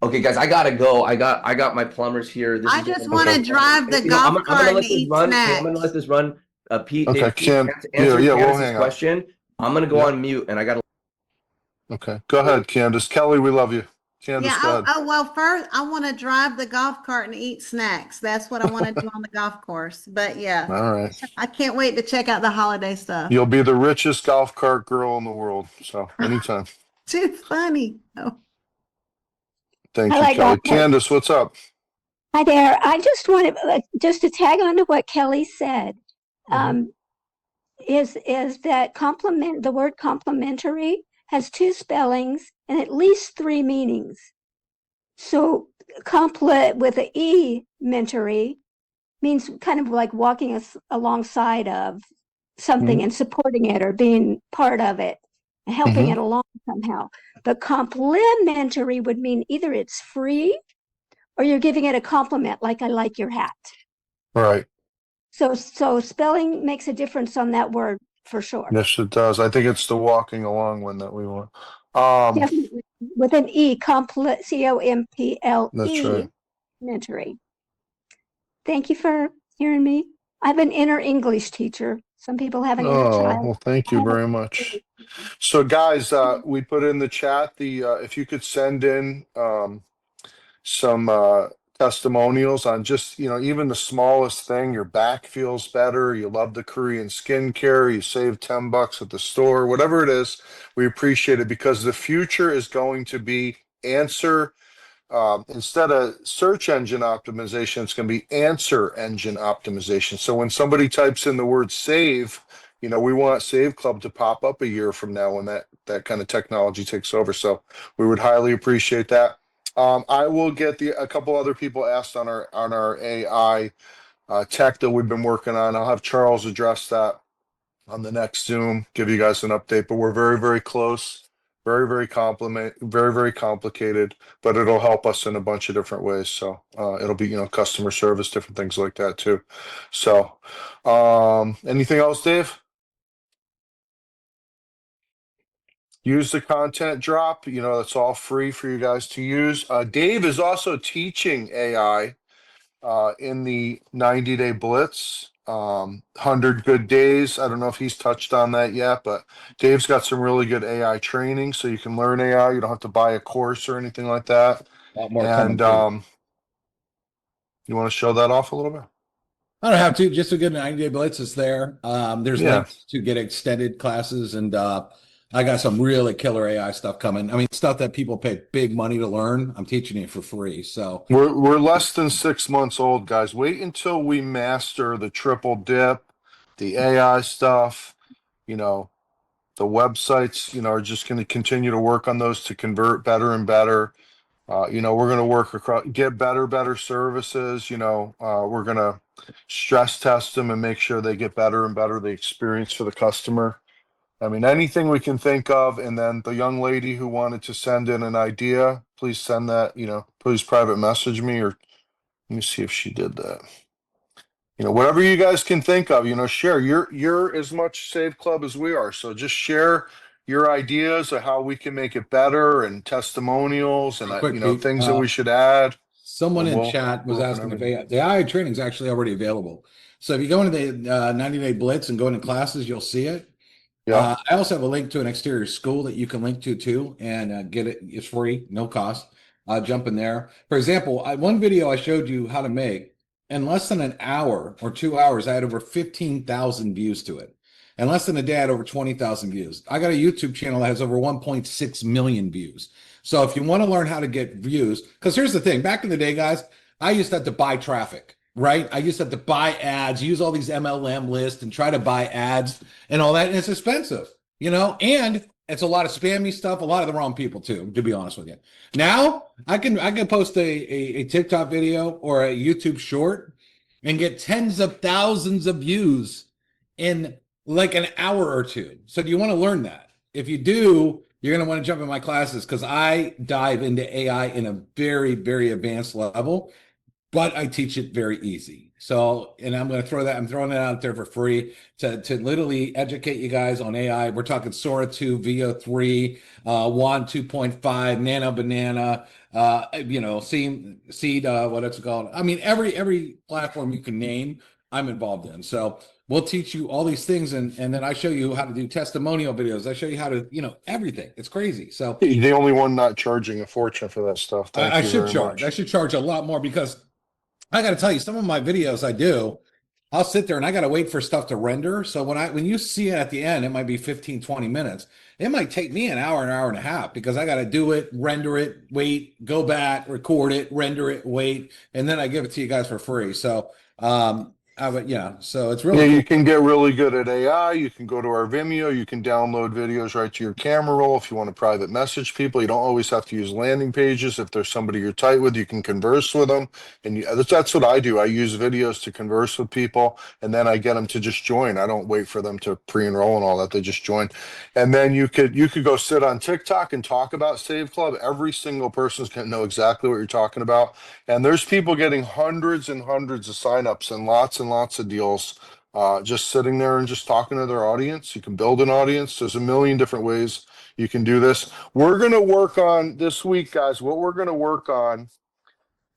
okay, guys, I gotta go. I got my plumbers here. I just want to drive the golf cart and eat snacks. I'm gonna let this run. Pete, okay, answer Candace's question. I'm gonna go on mute, and I gotta. Okay, go ahead, Candace. Kelly, we love you. Candace, go ahead. Well, first I want to drive the golf cart and eat snacks. That's what I want to do on the golf course. But yeah, all right. I can't wait to check out the holiday stuff. You'll be the richest golf cart girl in the world. So anytime. Too funny. Oh. Thank you, Kelly. Candace, what's up? Hi there. I just wanted just to tag on to what Kelly said. Is that the word complementary has two spellings and at least three meanings. So with an E, mentary, means kind of like walking alongside of something and supporting it or being part of it and helping it along somehow. But complimentary would mean either it's free or you're giving it a compliment, like I like your hat. Right. So spelling makes a difference on that word for sure. Yes, it does. I think it's the walking along one that we want. Definitely with an E, comple, C-O-M-P-L-E. That's right. Mentary. Thank you for hearing me. I have an inner English teasome people have an inner child. Well, thank you very much. So, guys, we put in the chat if you could send in some testimonials on just, even the smallest thing. Your back feels better. You love the Korean skincare. You save $10 at the store, whatever it is. We appreciate it because the future is going to be answer instead of search engine optimization, it's going to be answer engine optimization. So when somebody types in the word save, we want Save Club to pop up a year from now when that kind of technology takes over. So we would highly appreciate that. I will get a couple other people asked on our AI tech that we've been working on. I'll have Charles address that on the next Zoom, give you guys an update, but we're very, very close, very, very very complicated, but it'll help us in a bunch of different ways. So it'll be, customer service, different things like that too. So anything else, Dave? Use the content drop, that's all free for you guys to use. Dave is also teaching AI in the 90-day blitz, 100 good days. I don't know if he's touched on that yet, but Dave's got some really good AI training, so you can learn AI. You don't have to buy a course or anything like that. A lot more And coming. you want to show that off a little bit? I don't have to. Just a good 90-day blitz is there. There's Yeah. links to get extended classes, and I got some really killer AI stuff coming. I mean, stuff that people pay big money to learn. I'm teaching it for free. So We're less than 6 months old, guys. Wait until we master the triple dip, the AI stuff. The websites, are just going to continue to work on those to convert better and better. We're going to work across, get better services. We're going to stress test them and make sure they get better and better, the experience for the customer. I mean, anything we can think of. And then the young lady who wanted to send in an idea, please send that, please private message me, or let me see if she did that. Whatever you guys can think of, share. You're as much Save Club as we are. So just share your ideas of how we can make it better, and testimonials, and quick, Pete, things that we should add. someone And in we'll chat was work on asking if everything. the AI training is actually already available. So if you go into the 90-day blitz and go into classes, you'll see it. Yeah. I also have a link to an exterior school that you can link to too, and get it. It's free, no cost. Jump in there. For example, one video I showed you how to make in less than an hour or 2 hours. I had over 15,000 views to it. In less than a day, I had over 20,000 views. I got a YouTube channel that has over 1.6 million views. So if you want to learn how to get views, because here's the thing: back in the day, guys, I used to have to buy traffic. Right? I used to have to buy ads, use all these MLM lists and try to buy ads and all that. And it's expensive, and it's a lot of spammy stuff, a lot of the wrong people too, to be honest with you. Now I can post a TikTok video or a YouTube short and get tens of thousands of views in like an hour or two. So do you want to learn that? If you do, you're going to want to jump in my classes, because I dive into AI in a very, very advanced level, but I teach it very easy. So, and I'm throwing it out there for free to literally educate you guys on AI. We're talking Sora 2, VO 3, WAN 2.5, Nano Banana, Seed, what it's called. I mean, every platform you can name, I'm involved in. So we'll teach you all these things, and then I show you how to do testimonial videos. I show you how to, everything. It's crazy. So You're the only one not charging a fortune for that stuff. Thank I you should very charge. much. I should charge a lot more, because I got to tell you, some of my videos I'll sit there and I got to wait for stuff to render. So when you see it at the end, it might be 15, 20 minutes. It might take me an hour and a half, because I got to do it, render it, wait, go back, record it, render it, wait, and then I give it to you guys for free. So, so it's really Yeah, cool. you can get really good at AI. You can go to our Vimeo. You can download videos right to your camera roll. If you want to private message people, you don't always have to use landing pages. If there's somebody you're tight with, you can converse with them. And that's what I do. I use videos to converse with people, and then I get them to just join. I don't wait for them to pre-enroll and all that. They just join. And then you could go sit on TikTok and talk about Save Club. Every single person's going to know exactly what you're talking about. And there's people getting hundreds and hundreds of signups and lots of deals, just sitting there and just talking to their audience. You can build an audience. There's a million different ways you can do this. We're going to work on this week, guys. What we're going to work on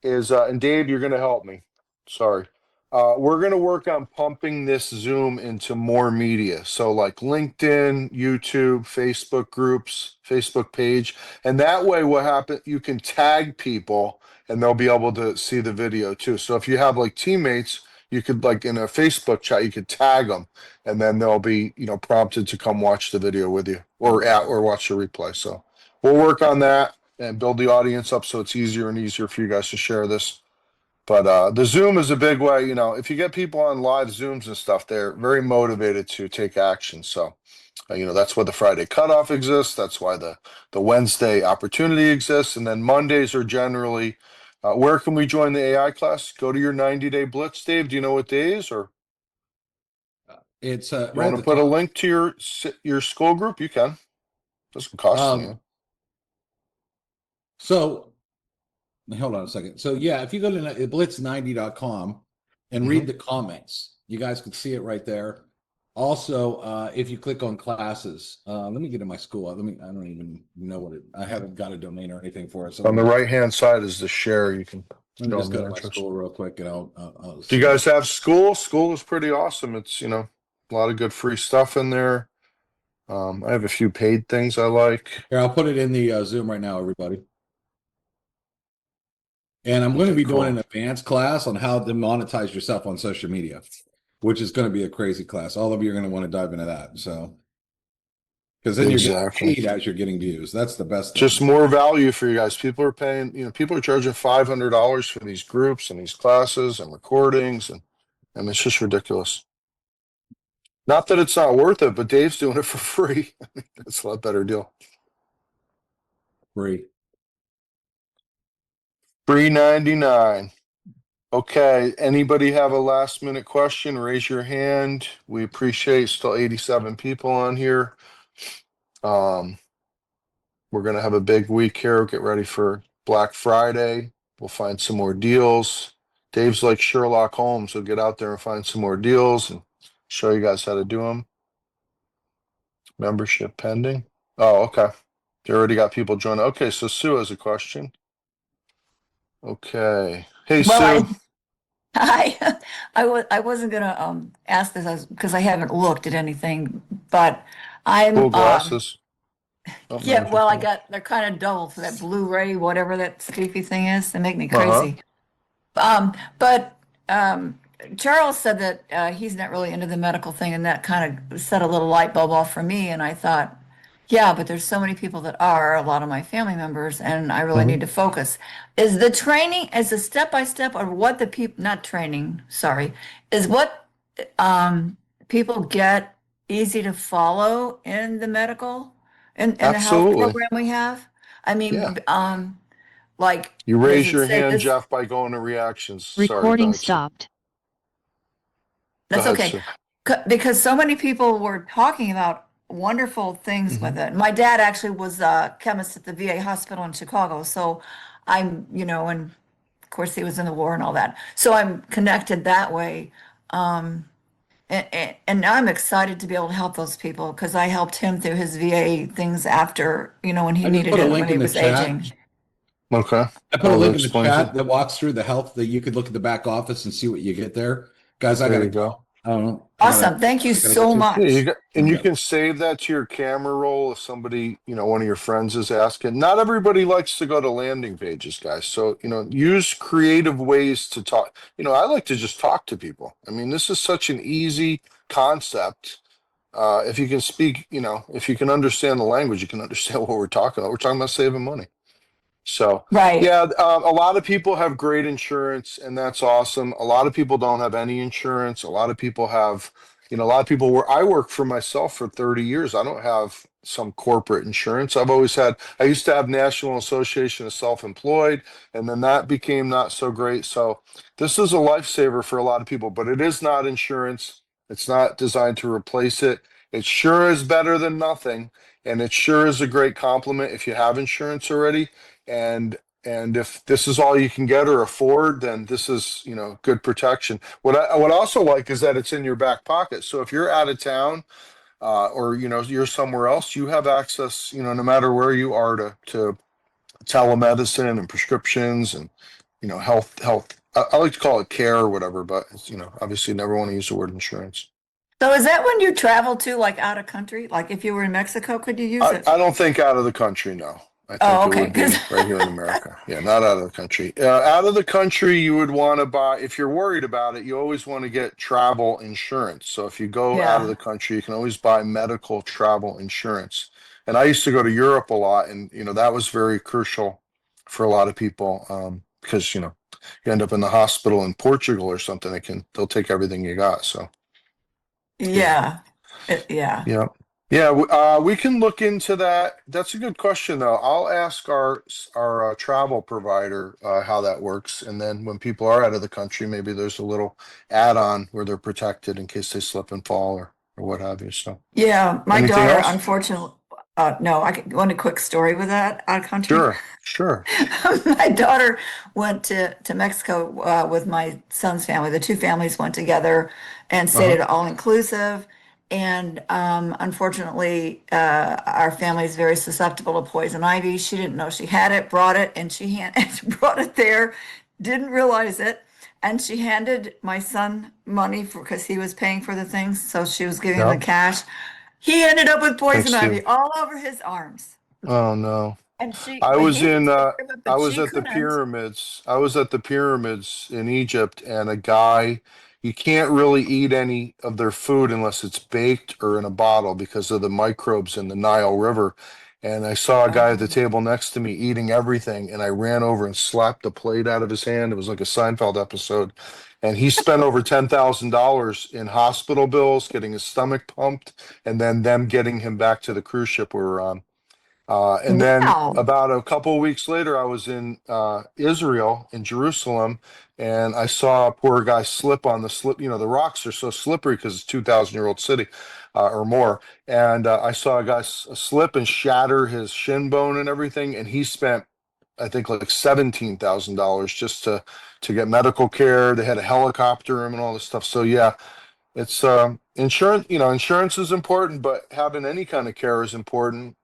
is, and Dave, you're going to help me. Sorry. We're going to work on pumping this Zoom into more media. So like LinkedIn, YouTube, Facebook groups, Facebook page. And that way what happens, you can tag people and they'll be able to see the video too. So if you have like teammates, you could, like in a Facebook chat, you could tag them, and then they'll be, prompted to come watch the video with you, or watch the replay. So we'll work on that. and build the audience up so it's easier and easier for you guys to share this. But the Zoom is a big way. If you get people on live Zooms and stuff, they're very motivated to take action. So, that's why the Friday cutoff exists. That's why the Wednesday opportunity exists. And then Mondays are generally, where can we join the AI class? Go to your 90-day blitz, Dave. Do you know what days? Or It's you right want at to the put a top. link to your school group? You can. Doesn't cost you. So hold on a second. So yeah, if you go to blitz90.com and read the comments, you guys can see it right there. Also, if you click on classes, let me get to my school. I don't even know what I haven't got a domain or anything for it. So On the right-hand side is the share. You can let me show just them go the to my entrance. school real quick and I'll Do you guys have school? School is pretty awesome. It's, a lot of good free stuff in there. I have a few paid things I like. Here, I'll put it in the Zoom right now, everybody. And I'm going to be doing an advanced class on how to monetize yourself on social media, which is going to be a crazy class. All of you are going to want to dive into that. So, because then you're getting paid as you're getting views. That's the best thing. Just more value for you guys. People are paying, people are charging $500 for these groups and these classes and recordings. And it's just ridiculous. Not that it's not worth it, but Dave's doing it for free. That's a lot better deal. Free. $3.99. Okay. Anybody have a last minute question? Raise your hand. We appreciate still 87 people on here. We're going to have a big week here. Get ready for Black Friday. We'll find some more deals. Dave's like Sherlock Holmes. He'll get out there and find some more deals and show you guys how to do them. Membership pending. Oh, okay. You already got people joining. Okay, so Sue has a question. Okay. Hey, Sue. Hi. I wasn't gonna ask this because I haven't looked at anything, but I'm Cool glasses. Oh, yeah, well, they're kind of dull for that Blu-ray, whatever that skeefy thing is. They make me crazy. But Charles said that he's not really into the medical thing, and that kind of set a little light bulb off for me. And I thought, yeah, but there's so many people that are, a lot of my family members, and I really need to focus. Is the training as a step-by-step or what the people, not training, sorry, is what people get easy to follow in the medical, in the health program we have? I mean, like, you does raise it your say hand, this? Jeff, by going to reactions. Sorry, Recording go ahead, Sue. stopped. Go That's ahead, okay. Sue. Because so many people were talking about wonderful things with it. My dad actually was a chemist at the VA hospital in Chicago. So I'm, and of course he was in the war and all that. So I'm connected that way. And now I'm excited to be able to help those people because I helped him through his VA things after, when he I just needed put a it, link when he in the was chat. aging. Okay. I put a link in the chat that walks through the health that you could look at the back office and see what you get there. Guys, I gotta go. I don't know. Awesome. Thank you so much. Yeah, you can save that to your camera roll if somebody, one of your friends is asking. Not everybody likes to go to landing pages, guys. So, use creative ways to talk. I like to just talk to people. I mean, this is such an easy concept. If you can speak, if you can understand the language, you can understand what we're talking about. We're talking about saving money. So, yeah, a lot of people have great insurance, and that's awesome. A lot of people don't have any insurance. A lot of people have, a lot of people where I work for myself for 30 years. I don't have some corporate insurance. I used to have National Association of Self-Employed, and then that became not so great. So this is a lifesaver for a lot of people, but it is not insurance. It's not designed to replace it. It sure is better than nothing, and it sure is a great compliment if you have insurance already. And if this is all you can get or afford, then this is, good protection. What I would also like is that it's in your back pocket. So if you're out of town, or you're somewhere else, you have access, no matter where you are, to telemedicine and prescriptions and health. I like to call it care or whatever, but it's, obviously never want to use the word insurance. So is that when you travel to like out of country? Like if you were in Mexico, could you use it? I don't think out of the country, no. I think Oh, it okay. would be right here in America. Yeah, not out of the country. Out of the country, you would want to buy, if you're worried about it, you always want to get travel insurance. So if you go out of Yeah. the country, you can always buy medical travel insurance. And I used to go to Europe a lot, and that was very crucial for a lot of people, because you end up in the hospital in Portugal or something. They'll take everything you got. So Yeah. Yeah. yeah. Yeah, we can look into that. That's a good question, though. I'll ask our travel provider how that works, and then when people are out of the country, maybe there's a little add-on where they're protected in case they slip and fall or what have you. So, Yeah. My anything daughter, else? unfortunately, no, want a quick story with that out of country. Sure. My daughter went to Mexico with my son's family. The two families went together and stayed at all inclusive. And unfortunately, our family is very susceptible to poison ivy. She didn't know she had it, brought it, and she brought it there, didn't realize it. And she handed my son money because he was paying for the things. So she was giving him the Yep. cash. He ended up with Thanks, poison ivy Steve. all over his arms. Oh no. And I but was he could in take care of it, I but was she at the couldn't. pyramids. I was at the pyramids in Egypt, and a guy, you can't really eat any of their food unless it's baked or in a bottle because of the microbes in the Nile River. And I saw a guy at the table next to me eating everything, and I ran over and slapped the plate out of his hand. It was like a Seinfeld episode. And he spent over $10,000 in hospital bills, getting his stomach pumped, and then them getting him back to the cruise ship we were on. And then Wow. about a couple of weeks later, I was in Israel, in Jerusalem, and I saw a poor guy slip on the slip. The rocks are so slippery because it's a 2,000-year-old city or more. And I saw a guy slip and shatter his shin bone and everything. And he spent, I think, like $17,000 just to get medical care. They had to helicopter him and all this stuff. So yeah, it's insurance. Insurance is important, but having any kind of care is important.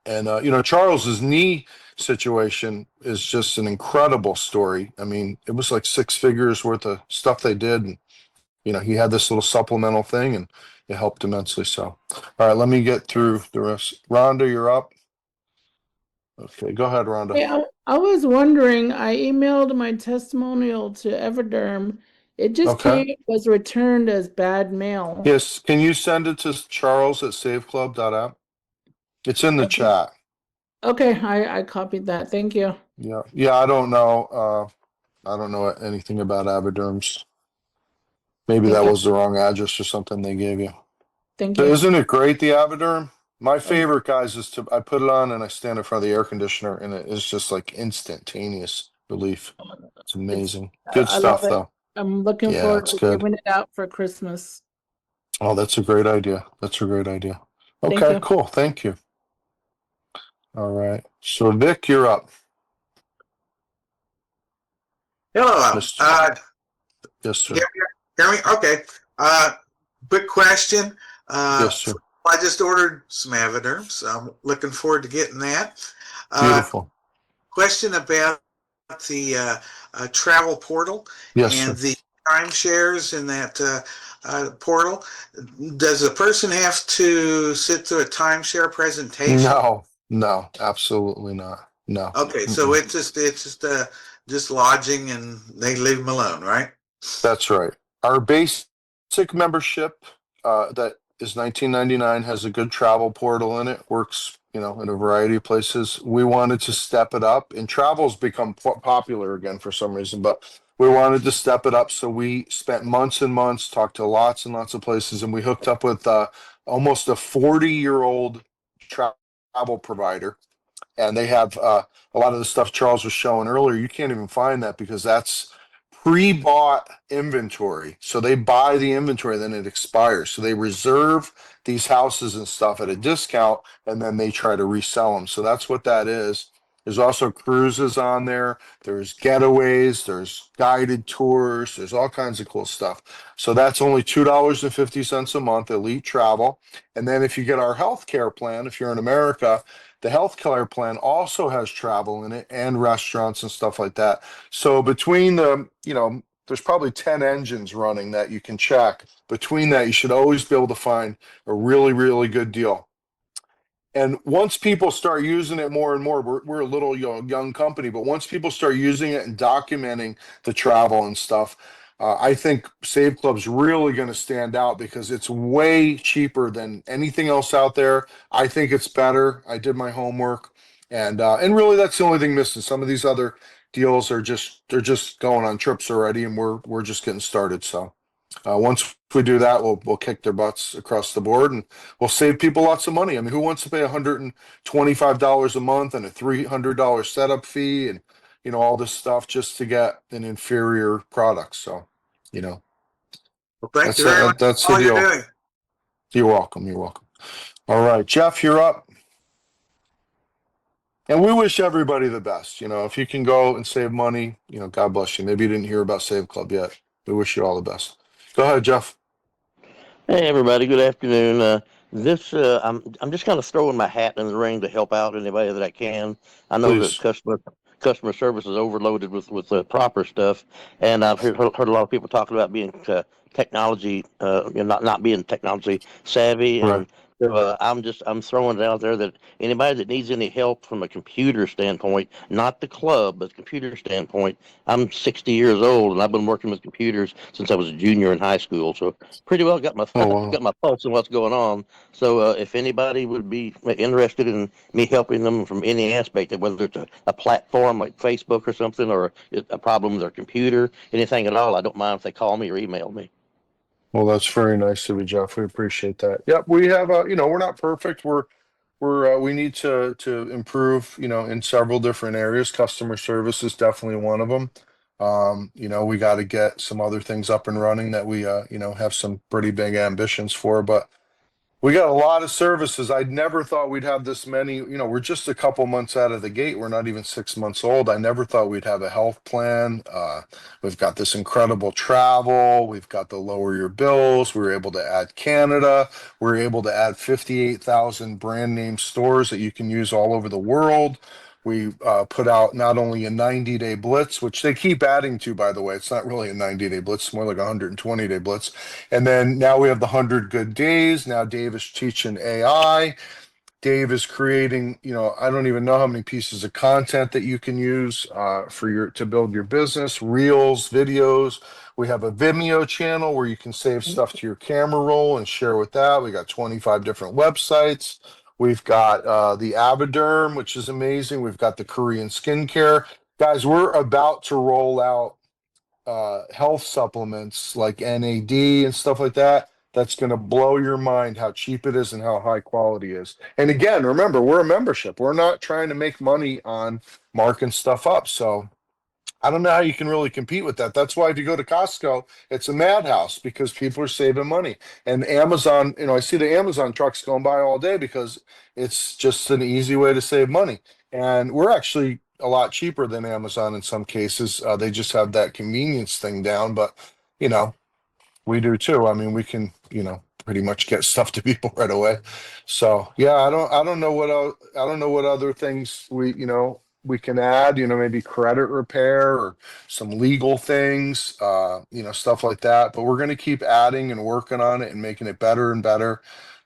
And Charles's knee situation is just an incredible story. I mean, it was like 6 figures worth of stuff they did, and he had this little supplemental thing, and it helped immensely. So, all right, let me get through the rest. Rhonda, you're up. Okay, go ahead, Rhonda. Hey, I was wondering, I emailed my testimonial to Everderm. It just Okay. was returned as bad mail. Yes, can you send it to Charles at saveclub.app? It's in the chat. Okay, I copied that. Thank you. Yeah, I don't know. I don't know anything about Aviderms. Maybe Thank that you. was the wrong address or something they gave you. Thank So you. isn't it great, the Aviderm? My favorite, guys, is I put it on and I stand in front of the air conditioner, and it is just like instantaneous relief. It's amazing. Good I love stuff, it. though. I'm looking Yeah, forward it's to good. giving it out for Christmas. Oh, that's a great idea. That's a great idea. Thank Okay, you. cool. Thank you. All right. So, Vic, you're up. Hello. Yes, sir. Hear me? Okay. Quick question. Yes, sir. I just ordered some Avoderm, so I'm looking forward to getting that. Beautiful. Question about the travel portal Yes, and sir. the timeshares in that portal. Does a person have to sit through a timeshare presentation? No, absolutely not. No. Okay, so it's just lodging and they leave them alone, right? That's right. Our basic membership that is $19.99 has a good travel portal in it. Works, in a variety of places. We wanted to step it up, and travel's become popular again for some reason, but we wanted to step it up. So we spent months and months, talked to lots and lots of places, and we hooked up with almost a 40-year-old travel provider. And they have a lot of the stuff Charles was showing earlier. You can't even find that because that's pre-bought inventory. So they buy the inventory, then it expires. So they reserve these houses and stuff at a discount, and then they try to resell them. So that's what that is. There's also cruises on there. There's getaways. There's guided tours. There's all kinds of cool stuff. So that's only $2.50 a month, Elite Travel. And then if you get our healthcare plan, if you're in America, the healthcare plan also has travel in it and restaurants and stuff like that. So between there's probably 10 engines running that you can check. Between that, you should always be able to find a really, really good deal. And once people start using it more and more, we're a little young company, but once people start using it and documenting the travel and stuff, I think Save Club's really going to stand out because it's way cheaper than anything else out there. I think it's better. I did my homework, and really that's the only thing missing. Some of these other deals are just going on trips already, and we're just getting started. So once we do that, we'll kick their butts across the board, and we'll save people lots of money. I mean, who wants to pay $125 a month and a $300 setup fee, and all this stuff just to get an inferior product? So, Well, thank you very much that's for the all you're deal. doing. You're welcome. You're welcome. All right, Jeff, you're up. And we wish everybody the best. If you can go and save money, God bless you. Maybe you didn't hear about Save Club yet. We wish you all the best. Go ahead, Jeff. Hey everybody, good afternoon. I'm just kind of throwing my hat in the ring to help out anybody that I can. I know that Please. customer service is overloaded with the proper stuff, and I've heard a lot of people talking about being technology, not being technology savvy, Right. and so I'm throwing it out there that anybody that needs any help from a computer standpoint, not the club, but computer standpoint. I'm 60 years old and I've been working with computers since I was a junior in high school, so pretty well got my Oh, wow. got my pulse on what's going on. So if anybody would be interested in me helping them from any aspect, whether it's a platform like Facebook or something, or a problem with their computer, anything at all, I don't mind if they call me or email me. Well, that's very nice of you, Jeff. We appreciate that. Yep, we have we're not perfect. We need to improve, in several different areas. Customer service is definitely one of them. We got to get some other things up and running that we have some pretty big ambitions for, but we got a lot of services. I never thought we'd have this many. We're just a couple months out of the gate. We're not even 6 months old. I never thought we'd have a health plan. We've got this incredible travel. We've got the lower your bills. We were able to add Canada. We were able to add 58,000 brand name stores that you can use all over the world. We put out not only a 90-day blitz, which they keep adding to, by the way. It's not really a 90-day blitz, it's more like a 120-day blitz. And then now we have the 100 good days. Now Dave is teaching AI. Dave is creating, I don't even know how many pieces of content that you can use to build your business, reels, videos. We have a Vimeo channel where you can save stuff to your camera roll and share with that. We got 25 different websites. We've got the Avoderm, which is amazing. We've got the Korean skincare. Guys, we're about to roll out health supplements like NAD and stuff like that. That's going to blow your mind how cheap it is and how high quality it is. And again, remember, we're a membership. We're not trying to make money on marking stuff up. So I don't know how you can really compete with that. That's why if you go to Costco, it's a madhouse because people are saving money. And Amazon, I see the Amazon trucks going by all day because it's just an easy way to save money. And we're actually a lot cheaper than Amazon in some cases. They just have that convenience thing down, but we do too. I mean, we can, pretty much get stuff to people right away. So yeah, I don't know I don't know what other things we can add, maybe credit repair or some legal things, stuff like that. But we're going to keep adding and working on it and making it better and better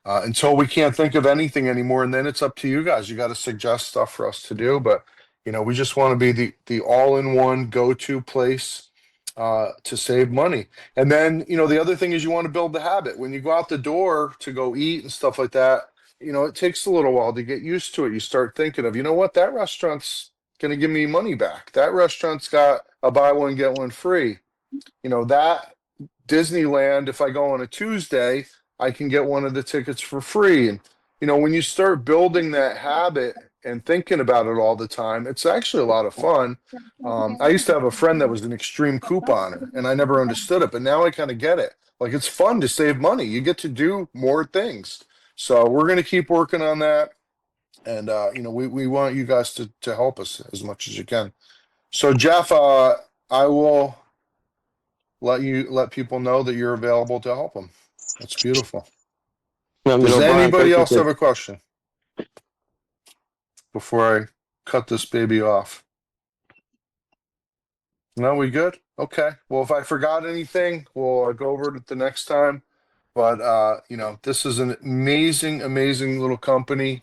until we can't think of anything anymore. And then it's up to you guys. You got to suggest stuff for us to do. But, we just want to be the all-in-one go-to place to save money. And then, the other thing is you want to build the habit. When you go out the door to go eat and stuff like that, it takes a little while to get used to it. You start thinking of, what, that restaurant's going to give me money back. That restaurant's got a buy one, get one free. That Disneyland, if I go on a Tuesday, I can get one of the tickets for free. And, when you start building that habit and thinking about it all the time, it's actually a lot of fun. I used to have a friend that was an extreme couponer and I never understood it, but now I kind of get it. Like, it's fun to save money. You get to do more things. So we're going to keep working on that. And, we want you guys to help us as much as you can. So Jeff, I will let people know that you're available to help them. That's beautiful. Does Brian, anybody else appreciate have a question before I cut this baby off? No, we good? Okay. Well, if I forgot anything, we'll go over it the next time. But this is an amazing, amazing little company.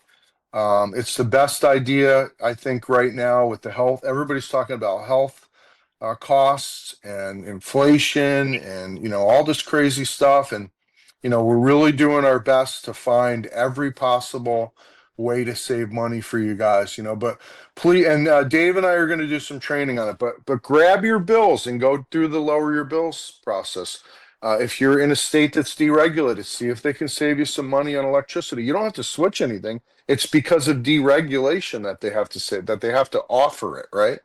It's the best idea, I think, right now with the health. Everybody's talking about health costs and inflation and, you know, all this crazy stuff. And, you know, we're really doing our best to find every possible way to save money for you guys, you know, but please, and Dave and I are going to do some training on it, but grab your bills and go through the lower your bills process. If you're in a state that's deregulated, see if they can save you some money on electricity. You don't have to switch anything. It's because of deregulation that they have to say that they have to offer it, right?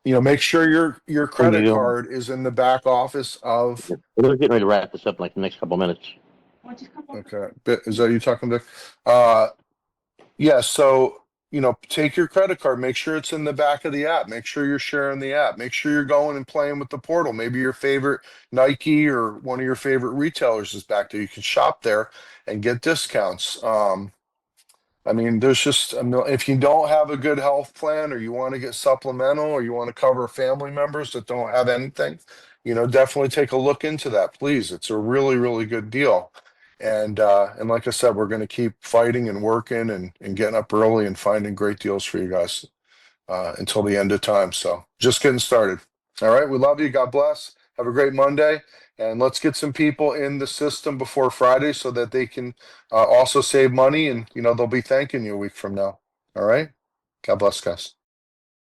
You know, make sure your credit card is in the back office of. We're getting ready to wrap this up in like the next couple minutes. Okay, is that you talking to? Yeah. So, you know, take your credit card, make sure it's in the back of the app, make sure you're sharing the app, make sure you're going and playing with the portal. Maybe your favorite Nike or one of your favorite retailers is back there. You can shop there and get discounts. I mean, there's just if you don't have a good health plan or you want to get supplemental or you want to cover family members that don't have anything, you know, definitely take a look into that, please. It's a really, really good deal. And like I said, we're going to keep fighting and working and getting up early and finding great deals for you guys until the end of time. So just getting started. All right. We love you. God bless. Have a great Monday. And let's get some people in the system before Friday so that they can also save money and, you know, they'll be thanking you a week from now. All right. God bless, guys.